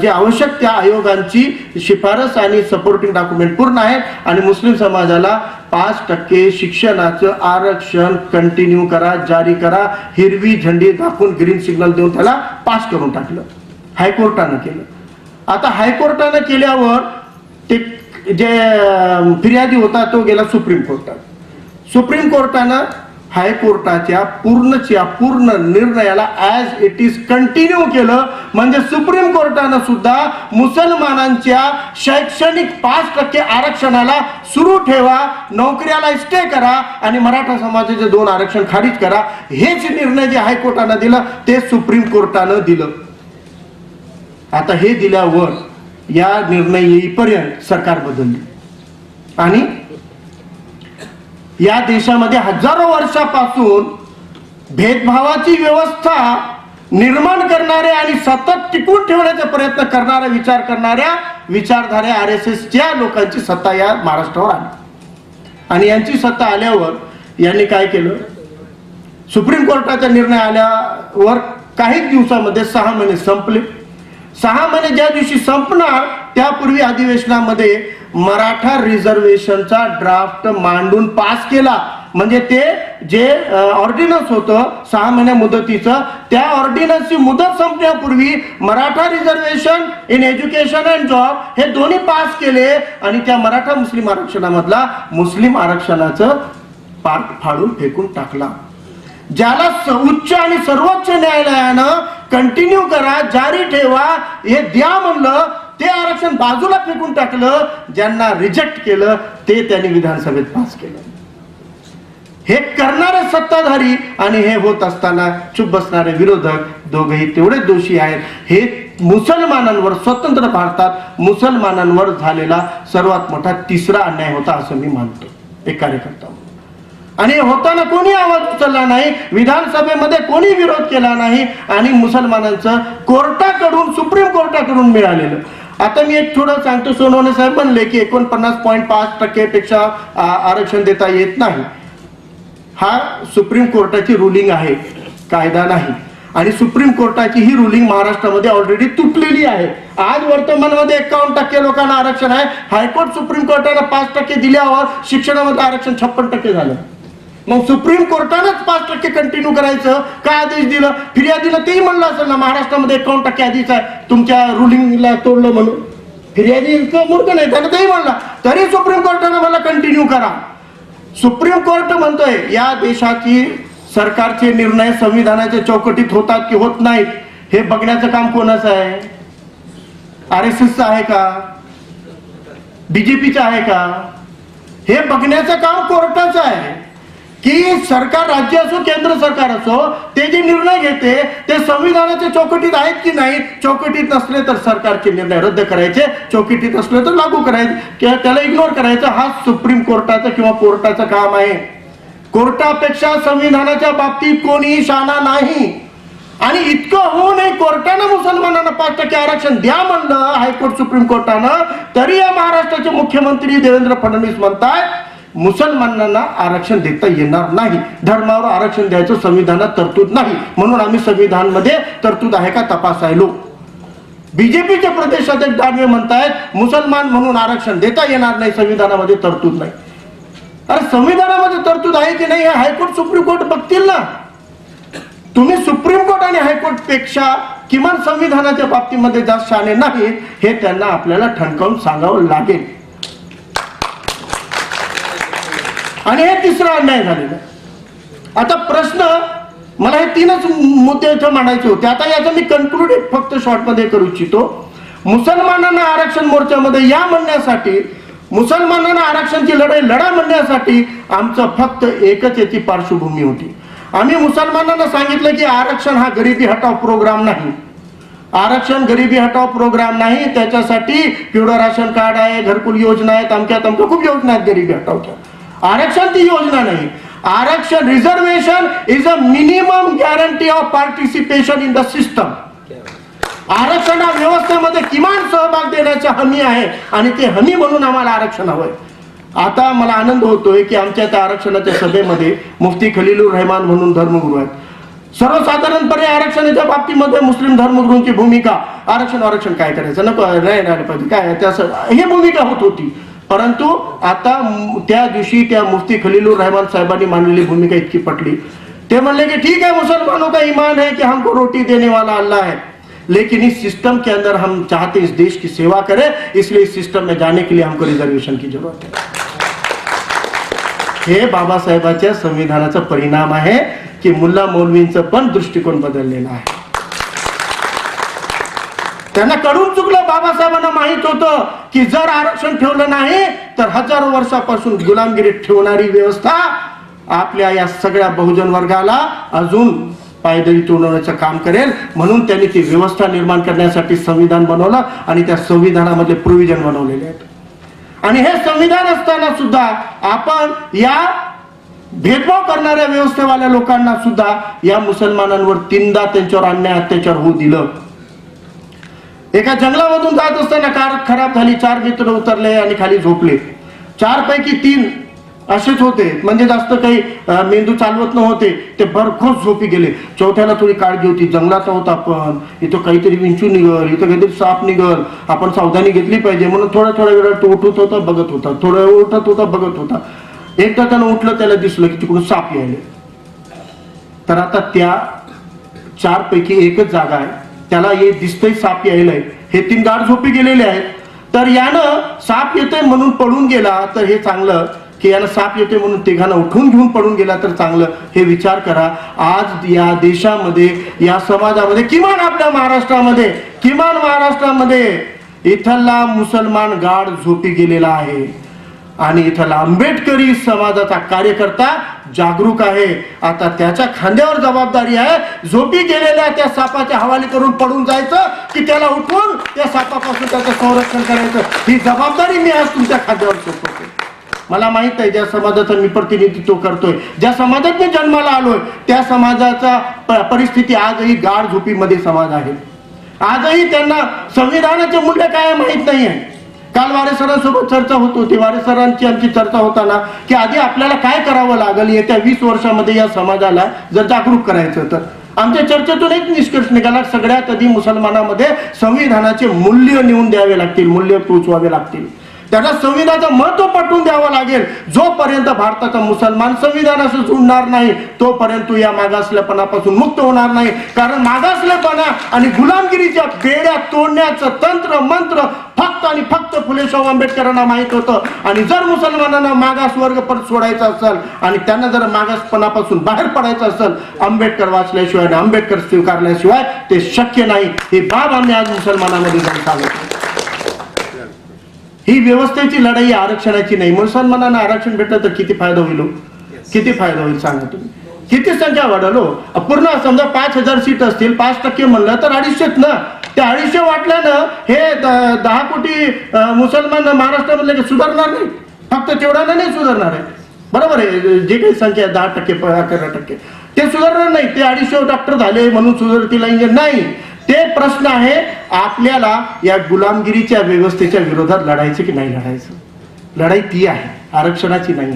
जे आवश्यक त्या आयोगांची शिफारस आणि सपोर्टिंग डॉक्युमेंट पूर्ण आहेत आणि मुस्लिम समाजाला 5% शिक्षणाचं आरक्षण कंटिन्यू करा, जारी करा. हिरवी झंडी दाखवून ग्रीन सिग्नल देऊन त्याला पास करून टाकलं. हायकोर्टानं केलं. आता हायकोर्टानं केल्यावर ते जे फिर्यादी होता तो गेला सुप्रीम कोर्टात. सुप्रीम कोर्टानं हायकोर्टाच्या पूर्ण निर्णयाला ॲज इट इज कंटिन्यू केलं. म्हणजे सुप्रीम कोर्टानं सुद्धा मुसलमानांच्या शैक्षणिक 5% आरक्षणाला सुरू ठेवा, नोकऱ्याला स्टे करा आणि मराठा समाजाचे 2 आरक्षण खारिज करा. हेच निर्णय जे हायकोर्टानं दिलं ते सुप्रीम कोर्टानं दिलं. आता हे दिल्यावर या निर्णय येईपर्यंत सरकार बदलली आणि या देशामध्ये हजारो वर्षापासून भेदभावाची व्यवस्था निर्माण करणारे आणि सतत टिकून ठेवण्याचा प्रयत्न करणारा विचार करणाऱ्या विचारधारे RSSच्या लोकांची सत्ता या महाराष्ट्रावर आली. आणि यांची सत्ता आल्यावर यांनी काय केलं? सुप्रीम कोर्टाचा निर्णय आल्यावर काही दिवसामध्ये 6 महिने संपले. 6 महिने ज्या दिवशी संपणार त्यापूर्वी अधिवेशनामध्ये मराठा रिझर्वेशनचा ड्राफ्ट मांडून पास केला. म्हणजे ते जे ऑर्डिनन्स होतं 6 महिन्या मुदतीचं, त्या ऑर्डिनन्सची मुदत संपण्यापूर्वी Maratha reservation in education and job हे दोन्ही पास केले आणि त्या मराठा मुस्लिम आरक्षणामधला मुस्लिम आरक्षणाचं पार्ट फाडून फेकून टाकला. ज्याला उच्च आणि सर्वोच्च न्यायालयानं कंटिन्यू करा, जारी ठेवा हे द्या म्हणलं, ते आरक्षण बाजूला फेकून टाकलं. ज्यांना रिजेक्ट केलं ते त्यांनी विधानसभेत पास केलं. हे करणारे सत्ताधारी आणि हे होत असताना चुप बसणारे विरोधक दोघेही तेवढेच दोषी आहेत. हे मुसलमानांवर, स्वतंत्र भारतात मुसलमानांवर झालेला सर्वात मोठा तिसरा अन्याय होता असं मी मानतो एक कार्यकर्ता. आणि होताना कोणी आवाज उचलला नाही, विधानसभेमध्ये कोणी विरोध केला नाही आणि मुसलमानांचं कोर्टाकडून, सुप्रीम कोर्टाकडून मिळालेलं. आता मी एक थोडं सांगतो, सोनवणे साहेब म्हणले की 49.5% पेक्षा आरक्षण देता येत नाही. हा सुप्रीम कोर्टाची रुलिंग आहे, कायदा नाही. आणि सुप्रीम कोर्टाची ही रुलिंग महाराष्ट्रामध्ये ऑलरेडी तुटलेली आहे. आज वर्तमानमध्ये 51% लोकांना आरक्षण आहे. हायकोर्ट सुप्रीम कोर्टाने 5% दिल्यावर शिक्षणामध्ये आरक्षण 56% झालं. मग सुप्रीम कोर्टानंच 5% कंटिन्यू करायचं का आदेश दिलं? फिर्यादीला तेही म्हणलं असेल ना महाराष्ट्रामध्ये 51% आधीच आहे, तुमच्या रुलिंगला तोडलं म्हणून. फिर्यादी मूर्ख नाही, त्यानं तेही म्हणलं, तरी सुप्रीम कोर्टानं मला कंटिन्यू करा. सुप्रीम कोर्ट म्हणतोय या देशाची सरकारचे निर्णय संविधानाच्या चौकटीत होतात की होत नाहीत हे बघण्याचं काम कोणाचं आहे? RSSचं आहे का? BJPचं आहे का? हे बघण्याचं काम कोर्टाचं आहे की सरकार, राज्य असो केंद्र सरकार असो, ते जे निर्णय घेते ते संविधानाच्या चौकटीत आहेत की नाही. चौकटीत नसले तर सरकारचे निर्णय रद्द करायचे, चौकटीत असले तर लागू करायचे किंवा त्याला इग्नोर करायचं. हा सुप्रीम कोर्टाचं किंवा कोर्टाचं काम आहे. कोर्टापेक्षा संविधानाच्या बाबतीत कोणीही शहाणा नाही. आणि इतकं होऊनही कोर्टानं मुसलमानांना 5% आरक्षण द्या म्हणलं, हायकोर्ट सुप्रीम कोर्टानं, तरी या महाराष्ट्राचे मुख्यमंत्री देवेंद्र फडणवीस म्हणतायत मुसलमानांना आरक्षण देता येणार नाही. धर्मावर आरक्षण द्यायचं संविधानात तरतूद नाही, म्हणून आम्ही संविधानमध्ये तरतूद आहे का तपासायलो. बीजेपीचे प्रदेश अध्यक्ष दानवे म्हणतायत मुसलमान म्हणून आरक्षण देता येणार नाही, संविधानामध्ये तरतूद नाही. अरे संविधानामध्ये तरतूद आहे की नाही हे हायकोर्ट सुप्रीम कोर्ट बघतील ना. तुम्ही सुप्रीम कोर्ट आणि हायकोर्ट पेक्षा किमान संविधानाच्या बाबतीमध्ये जास्त शहाणे नाही हे त्यांना आपल्याला ठणकावून सांगावं लागेल. आणि हे तिसरा अन्याय झालेला. आता प्रश्न मला हे 3च मुद्दे इथं मांडायचे होते. आता याचं मी कन्क्लूड फक्त शॉर्टमध्ये करू इच्छितो. मुसलमानांना आरक्षण मोर्चामध्ये या म्हणण्यासाठी, मुसलमानांना आरक्षणची लढाई लढा म्हणण्यासाठी आमचं फक्त एकच याची पार्श्वभूमी होती. आम्ही मुसलमानांना सांगितलं की आरक्षण हा गरिबी हटाव प्रोग्राम नाही. आरक्षण गरिबी हटाव प्रोग्राम नाही. त्याच्यासाठी पिवळं राशन कार्ड आहे, घरकुल योजना आहे, तमक्या खूप योजना आहेत गरिबी हटावच्या. आरक्षण ती योजना नाही. आरक्षण, reservation is a minimum guarantee of participation in the system. आरक्षण हा व्यवस्थेमध्ये किमान सहभाग देण्याची हमी आहे आणि ते हमी म्हणून आम्हाला आरक्षण हवंय. आता मला आनंद होतोय की आमच्या त्या आरक्षणाच्या सभेमध्ये मुफ्ती खलीलुर रहमान म्हणून धर्मगुरू आहेत. सर्वसाधारणपणे आरक्षणाच्या बाबतीमध्ये मुस्लिम धर्मगुरूंची भूमिका, आरक्षण काय करायचं, नको राहायला पाहिजे काय, ही भूमिका होत होती. परंतु आता त्या दिवशी त्या मुफ्ती खलीलुर रहमान साहेबांनी मांडलेली भूमिका इतकी पटली. ते म्हणले की ठीक है, मुसलमानों का ईमान है कि हमको रोटी देने वाला अल्लाह है, लेकिन इस सिस्टम के अंदर हम चाहते इस देश की सेवा करें, इसलिए इस सिस्टम में जाने के लिए हमको रिजर्वेशन की जरूरत है. हे बाबासाहेबांच्या संविधानाचा परिणाम आहे की मुल्ला मौलवींचं पण दृष्टिकोन बदललेला आहे. त्यांना कळून चुकलं. बाबासाहेबांना माहित होतं की जर आरक्षण ठेवलं नाही तर हजारो वर्षापासून गुलामगिरीत ठेवणारी व्यवस्था आपल्या या सगळ्या बहुजन वर्गाला अजून पायदळी तोडण्याचं काम करेल. म्हणून त्यांनी ती व्यवस्था निर्माण करण्यासाठी संविधान बनवलं आणि त्या संविधानामधले प्रोव्हिजन बनवलेले आहेत. आणि हे संविधान असताना सुद्धा आपण या भेदभाव करणाऱ्या व्यवस्थेवाल्या लोकांना सुद्धा या मुसलमानांवर 3दा त्यांच्यावर अन्याय अत्याचार होऊ दिलं. एका जंगलामधून जात असताना कार खराब झाली, 4 मित्र उतरले आणि खाली झोपले. 4 पैकी 3 असेच होते, म्हणजे जास्त काही मेंदू चालवत नव्हते, ते भरखोस झोपी गेले. चौथ्याला थोडी काळजी होती, जंगलात आहोत आपण, इथं काहीतरी विंचू निघल, इथं काहीतरी साप निघल, आपण सावधानी घेतली पाहिजे म्हणून थोड्या वेळात तो उठत होता बघत होता, थोडा वेळ उठत होता बघत होता. एकदा त्यानं उठलं, त्याला दिसलं की तिकडून साप यायले. तर आता त्या 4 पैकी एकच जागा आहे, त्याला हे दिसतंय साप यायलाय. हे 3 गाढ झोपी गेलेले आहेत. तर यानं साप येतोय म्हणून पळून गेला तर हे चांगलं, की यानं साप येतोय म्हणून तिघांना उठून घेऊन पळून गेला तर चांगलं, हे विचार करा. आज या देशामध्ये, या समाजामध्ये, किमान आपल्या महाराष्ट्रामध्ये, इथला मुसलमान गाढ झोपी गेलेला आहे. आणि इथला आंबेडकरी समाजाचा कार्यकर्ता जागरूक आहे. आता त्याच्या खांद्यावर जबाबदारी आहे झोपी गेलेल्या त्या सापाच्या हवाली करून पडून जायचं की त्याला उठवून त्या सापापासून त्याचं संरक्षण करायचं. ही जबाबदारी मी आज तुमच्या खांद्यावर सोपवतो. मला माहित आहे ज्या समाजाचं मी प्रतिनिधित्व करतोय, ज्या समाजात मी जन्माला आलोय, त्या समाजाचा परिस्थिती आजही गाढ झोपीमध्ये समाज आहे. आजही त्यांना संविधानाचे मूल्य काय माहित नाही आहे. काल वारे सरांसोबत चर्चा होत होती. वारे सरांची आमची चर्चा होताना की आधी आपल्याला काय करावं लागेल येत्या 20 वर्षामध्ये या समाजाला जर जागरूक करायचं तर आमच्या चर्चेतून एक निष्कर्ष निघाला. सगळ्यात आधी मुसलमानामध्ये संविधानाचे मूल्य नेऊन द्यावे लागतील, मूल्य पोचवावे लागतील. त्याला संविधानाचं महत्व पटवून द्यावं लागेल. जोपर्यंत भारताचा मुसलमान संविधानाशी जुळणार नाही तोपर्यंत या मागासलेपणापासून मुक्त होणार नाही. कारण मागासलेपणा आणि गुलामगिरीच्या बेड्या तोडण्याचं तंत्र मंत्र फक्त आणि फक्त फुले शाहू आंबेडकरांना माहित होतं. आणि जर मुसलमानांना मागास वर्ग परत सोडायचा असेल आणि त्यांना जर मागासपणापासून बाहेर पडायचं असेल, आंबेडकर वाचल्याशिवाय आणि आंबेडकर स्वीकारल्याशिवाय ते शक्य नाही. ही बाब आम्ही आज मुसलमानामध्ये जाऊन सांगतो. ही व्यवस्थेची लढाई आरक्षणाची नाही. मुसलमानांना आरक्षण भेटलं तर किती फायदा होईल, किती फायदा होईल सांगा तुम्ही. किती संख्या वाढल हो. पूर्ण समजा 5000 सीट असतील, 5% म्हणलं तर 250 ना. त्या 250 वाटल्यानं हे 10 कोटी मुसलमान महाराष्ट्रामधले सुधारणार नाही. फक्त तेवढ्यानं नाही सुधारणार आहे. बरोबर आहे. जे काही संख्या 10%, 11% ते सुधारणार नाही. ते 250 डॉक्टर झाले म्हणून सुधारतील इंजिन नाही. ते प्रश्न आहे आपल्याला या गुलामगिरीच्या व्यवस्थेच्या विरोधात लढायचं की नाही लढायचं. लढाई ती आहे, आरक्षणाची नाही.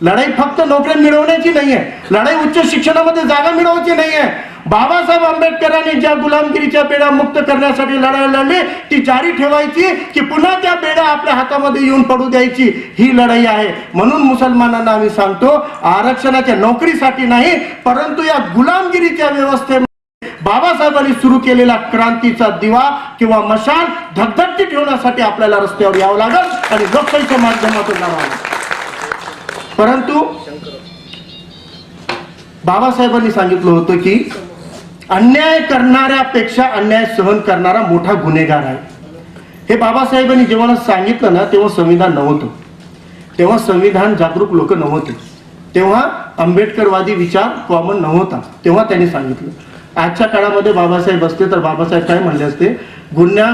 लढाई फक्त नोकऱ्या मिळवण्याची नाही आहे. लढाई उच्च शिक्षणामध्ये जागा मिळवायची नाही आहे. बाबासाहेब आंबेडकरांनी ज्या गुलामगिरीच्या बेड्या मुक्त करण्यासाठी लढाई लढली ती जारी ठेवायची की पुन्हा त्या बेड्या आपल्या हातामध्ये येऊन पडू द्यायची, ही लढाई आहे. म्हणून मुसलमानांना आम्ही सांगतो आरक्षणाच्या नोकरीसाठी नाही परंतु या गुलामगिरीच्या व्यवस्थे बाबासाहेबांनी सुरू केलेला क्रांतीचा दिवा किंवा मशाल धगधगती ठेवण्यासाठी आपल्याला रस्त्यावर यावं लागेल आणि लोकशाहीच्या माध्यमातून लढावं. परंतु बाबासाहेबांनी सांगितलं होतं की अन्याय करणाऱ्यापेक्षा अन्याय सहन करणारा मोठा गुन्हेगार आहे. हे बाबासाहेबांनी जेव्हा सांगितलं ना तेव्हा संविधान नव्हतं, तेव्हा संविधान जागरूक लोक नव्हते, तेव्हा आंबेडकरवादी विचार कॉमन नव्हता. तेव्हा त्यांनी सांगितलं. आजच्या काळामध्ये बाबासाहेब असते तर बाबासाहेब काय म्हणले असते, गुन्हा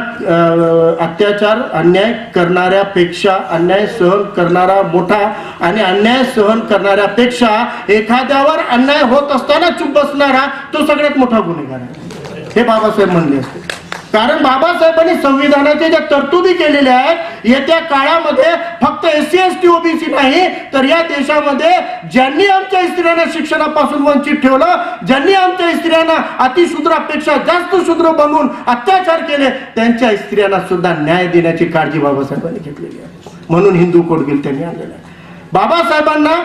अत्याचार अन्याय करणाऱ्यापेक्षा अन्याय सहन करणारा मोठा आणि अन्याय सहन करणाऱ्यापेक्षा एखाद्यावर अन्याय होत असताना चुप बसणारा तो सगळ्यात मोठा गुन्हेगार आहे, हे बाबासाहेब म्हणले असते. कारण बाबासाहेबांनी संविधानाच्या ज्या तरतुदी केलेल्या आहेत येत्या काळामध्ये फक्त SC ST OBC नाही तर या देशामध्ये ज्यांनी आमच्या स्त्रियांना शिक्षणापासून वंचित ठेवलं, ज्यांनी आमच्या स्त्रियांना अतिशूद्रापेक्षा जास्त शूद्र बनवून अत्याचार केले त्यांच्या स्त्रियांना सुद्धा न्याय देण्याची काळजी बाबासाहेबांनी घेतलेली आहे. म्हणून हिंदू कोड बिल त्यांनी आणलेलं आहे. बाबासाहेबांना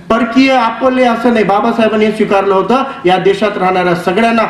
परकीय आपले असं नाही. बाबासाहेबांनी स्वीकारलं होतं या देशात राहणाऱ्या सगळ्यांना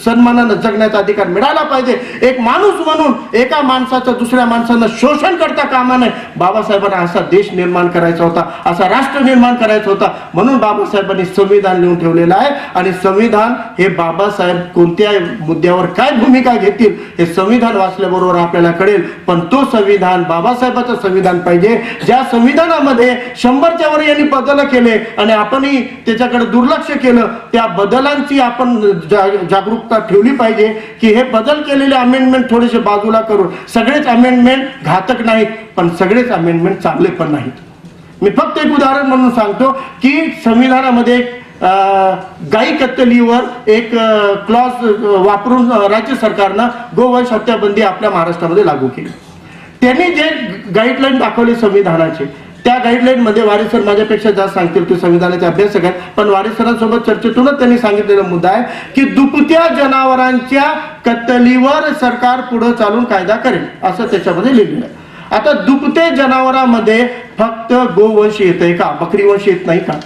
सन्मानानं जगण्याचा अधिकार मिळाला पाहिजे. एक माणूस म्हणून एका माणसाचं दुसऱ्या माणसानं शोषण करता कामा नये. बाबासाहेबांना असा देश निर्माण करायचा होता, असा राष्ट्र निर्माण करायचा होता. म्हणून बाबासाहेबांनी संविधान लिहून ठेवलेलं आहे. आणि संविधान हे बाबासाहेब कोणत्या मुद्द्यावर काय भूमिका घेतील हे संविधान वाचल्याबरोबर आपल्याला कळेल. पण तो संविधान बाबासाहेबाचं संविधान पाहिजे ज्या संविधानामध्ये 100च्या वर बदल केले आणि आपणही त्याच्याकडे दुर्लक्ष केलं. त्या बदलांची आपण जागरूकता ठेवली पाहिजे की हे बदल केलेले अमेंडमेंट थोडेसे बाजूला करून, सगळेच अमेंडमेंट घातक नाहीत पण सगळेच अमेंडमेंट चांगले पण नाहीत. मी फक्त एक उदाहरण म्हणून सांगतो की संविधानामध्ये गाई कत्तलीवर एक क्लॉज वापरून राज्य सरकारनं गोवंश हत्याबंदी आपल्या महाराष्ट्रामध्ये लागू केली. त्यांनी जे गाईडलाईन दाखवले संविधानाचे त्या गाईडलाईन मध्ये वारे सर माझ्यापेक्षा जास्त सांगतील ते संविधानाचे अभ्यासक आहेत. पण वारे सरांसोबत चर्चेतूनच त्यांनी सांगितलेला मुद्दा आहे की दुभत्या जनावरांच्या कत्तलीवर सरकार पुढे चालून कायदा करेल असं त्याच्यामध्ये लिहिलेलं आहे. आता दुभते जनावरांमध्ये फक्त गोवंश येतंय का, बकरी वंश येत नाही का?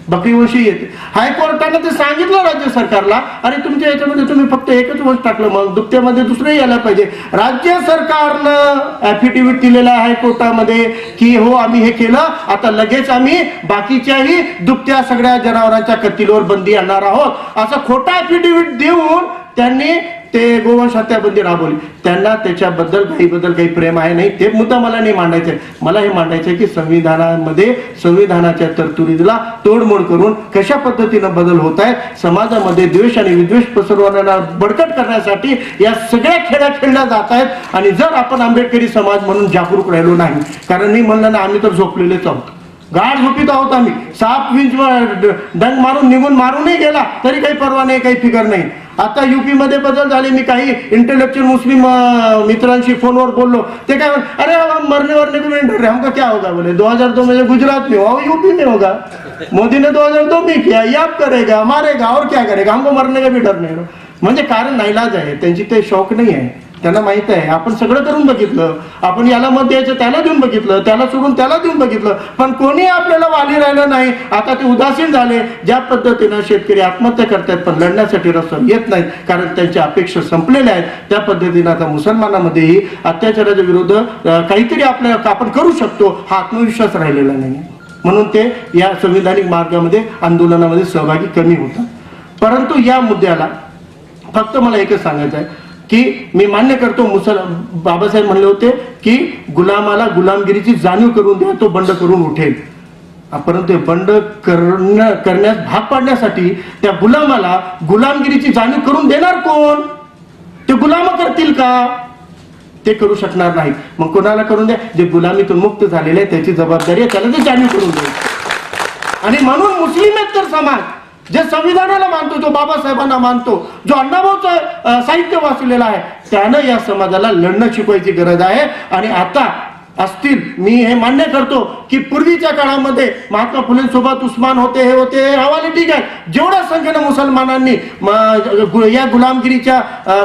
बकरी वंशी येते. हायकोर्टाने ते सांगितलं राज्य सरकारला आणि तुमच्या याच्यामध्ये तुम्ही फक्त एकच वंश टाकलं, मग दुभत्यामध्ये दुसरं यायला पाहिजे. राज्य सरकारनं ऍफिडेव्हिट दिलेलं आहे हायकोर्टामध्ये की हो आम्ही हे केलं, आता लगेच आम्ही बाकीच्याही दुभत्या सगळ्या जनावरांच्या कत्तलीवर बंदी आणणार आहोत. असं खोटा ऍफिडेव्हिट देऊन त्यांनी ते गोवंश हत्याबंदी राबवली, त्यांना त्याच्याबद्दल काही प्रेम आहे नाही, ते मुद्दा मला नाही मांडायचंय. मला हे मांडायचंय की संविधानामध्ये संविधानाच्या तरतुदीला तोडमोड करून कशा पद्धतीनं बदल होत आहेत, समाजामध्ये द्वेष आणि विद्वेष पसरवण्याला बळकट करण्यासाठी या सगळ्या खेळ्या खेळल्या जात आहेत. आणि जर आपण आंबेडकरी समाज म्हणून जागरूक राहिलो नाही, कारण मी म्हणलं ना, आम्ही तर झोपलेलेच आहोत, गाढ झोपीत आहोत आम्ही. साप विंच डंग मारून निघून मारूनही गेला तरी काही परवा नाही, काही फिकर नाही. आता युपी मध्ये बदल झाले. मी काही इंटेलेक्चुअल मुस्लिम मित्रांशी फोनवर बोललो, ते काय अरे मरने वरने को नहीं डर रहे, हमका क्या होगा, बोले 2002 में गुजरात में हुआ यूपी में होगा, मोदी ने 2002 में किया, ये आप करेगा मारेगा और क्या करेगा, हमको मरने का भी डर नहीं. म्हणजे कारण नाईलाज आहे, त्यांची ते शौक नाही आहे, त्यांना माहित आहे आपण सगळं करून बघितलं, आपण याला मत द्यायचं त्याला देऊन बघितलं, त्याला सोडून त्याला देऊन बघितलं, पण कोणी आपल्याला वाली राहिलं नाही. आता ते उदासीन झाले. ज्या पद्धतीनं शेतकरी आत्महत्या करतात पण लढण्यासाठी रस्त्यावर येत नाहीत, कारण त्यांच्या अपेक्षा संपलेल्या आहेत, त्या पद्धतीनं आता मुसलमानामध्येही अत्याचाराच्या विरुद्ध काहीतरी आपल्याला आपण करू शकतो हा आत्मविश्वास राहिलेला नाही. म्हणून ते या संविधानिक मार्गामध्ये आंदोलनामध्ये सहभागी कमी होतात. परंतु या मुद्द्याला फक्त मला एकच सांगायचं आहे की मी मान्य करतो, बाबासाहेब म्हणले होते की गुलामाला गुलामगिरीची जाणीव करून द्या, तो बंड करून उठेल. परंतु बंड करण्यास भाग पाडण्यासाठी त्या गुलामाला गुलामगिरीची जाणीव करून देणार कोण? ते गुलाम करतील का? ते करू शकणार नाही. मग कोणाला करून द्या? जे गुलामीतून मुक्त झालेले आहे त्याची जबाबदारी आहे, त्याला ते जाणीव करून द्या. आणि म्हणून मुस्लिमेतर समाज जे संविधानाला मानतो, जो बाबासाहेबांना मानतो, जो अण्णाभाऊचं साहित्य वाचलेलं आहे, त्यानं या समाजाला लढणं शिकवायची गरज आहे. आणि आता असतील, मी हे मान्य करतो की पूर्वीच्या काळामध्ये महात्मा फुलेंसोबत उस्मान होते, हे होते, हे हवाले ठीक आहे. जेवढ्या संख्येनं मुसलमानांनी या गुलामगिरीच्या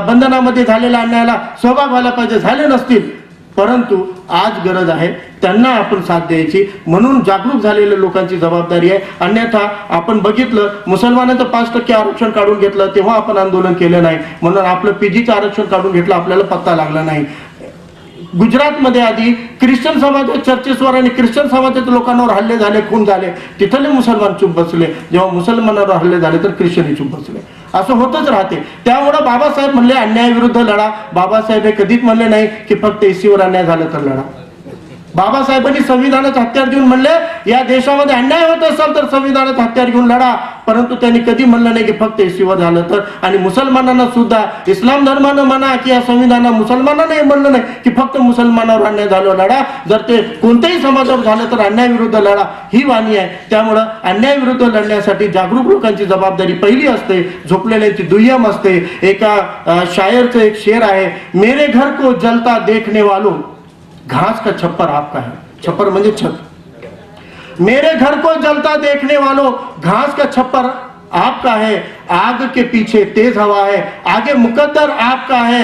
बंधनामध्ये झालेल्या अन्यायाला सहभाग व्हायला पाहिजे, झाले नसतील. परंतु आज गरज आहे त्यांना आपण साथ द्यायची. म्हणून जागरूक झालेल्या लोकांची जबाबदारी आहे. अन्यथा आपण बघितलं, मुसलमानांचं 5% आरक्षण काढून घेतलं तेव्हा आपण आंदोलन केलं नाही, म्हणून आपलं पीजीचं आरक्षण काढून घेतलं, आपल्याला पत्ता लागला नाही. गुजरातमध्ये आधी ख्रिश्चन समाजाच्या चर्चेसवर आणि ख्रिश्चन समाजाच्या लोकांवर हल्ले झाले, खून झाले, तिथले मुसलमान चुप बसले. जेव्हा मुसलमानांवर हल्ले झाले तर ख्रिश्चनही चुप बसले. असं होतच राहते. त्यामुळे बाबासाहेब म्हणले अन्यायाविरुद्ध लढा. बाबासाहेब हे कधीच म्हणले नाही की फक्त एसीवर अन्याय झाला तर लढा. बाबासाहेबांनी संविधानाचं हत्यार घेऊन म्हणले या देशामध्ये अन्याय होत असेल तर संविधानाचं हत्यार घेऊन लढा. परंतु त्यांनी कधी म्हणलं नाही की फक्त एसीवर झालं तर. आणि मुसलमानांना सुद्धा, इस्लाम धर्मानं म्हणा की या संविधानात मुसलमानांना हे म्हणलं नाही की फक्त मुसलमानावर अन्याय झाल्यावर लढा, जर ते कोणत्याही समाजावर झालं तर अन्यायाविरुद्ध लढा, ही वाणी आहे. त्यामुळं अन्यायाविरुद्ध लढण्यासाठी जागरूक लोकांची जबाबदारी पहिली असते, झोपलेल्यांची दुय्यम असते. एका शायरचं एक शेर आहे, मेरे घर को जलता देखने वालों घास का छप्पर आपका है. छप्पर म्हणजे छत. मेरे घर को जलता देखने वालों घास का छप्पर आपका है, आग के पीछे तेज हवा है, आगे मुकद्दर आपका है,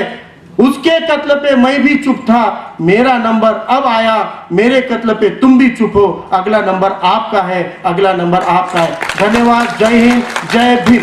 उसके कत्ल पे मैं भी चुप था, मेरा नंबर अब आया, मेरे कत्ल पे तुम भी चुप हो, अगला नंबर आपका है, अगला नंबर आपका है. धन्यवाद. जय हिंद, जय भीम.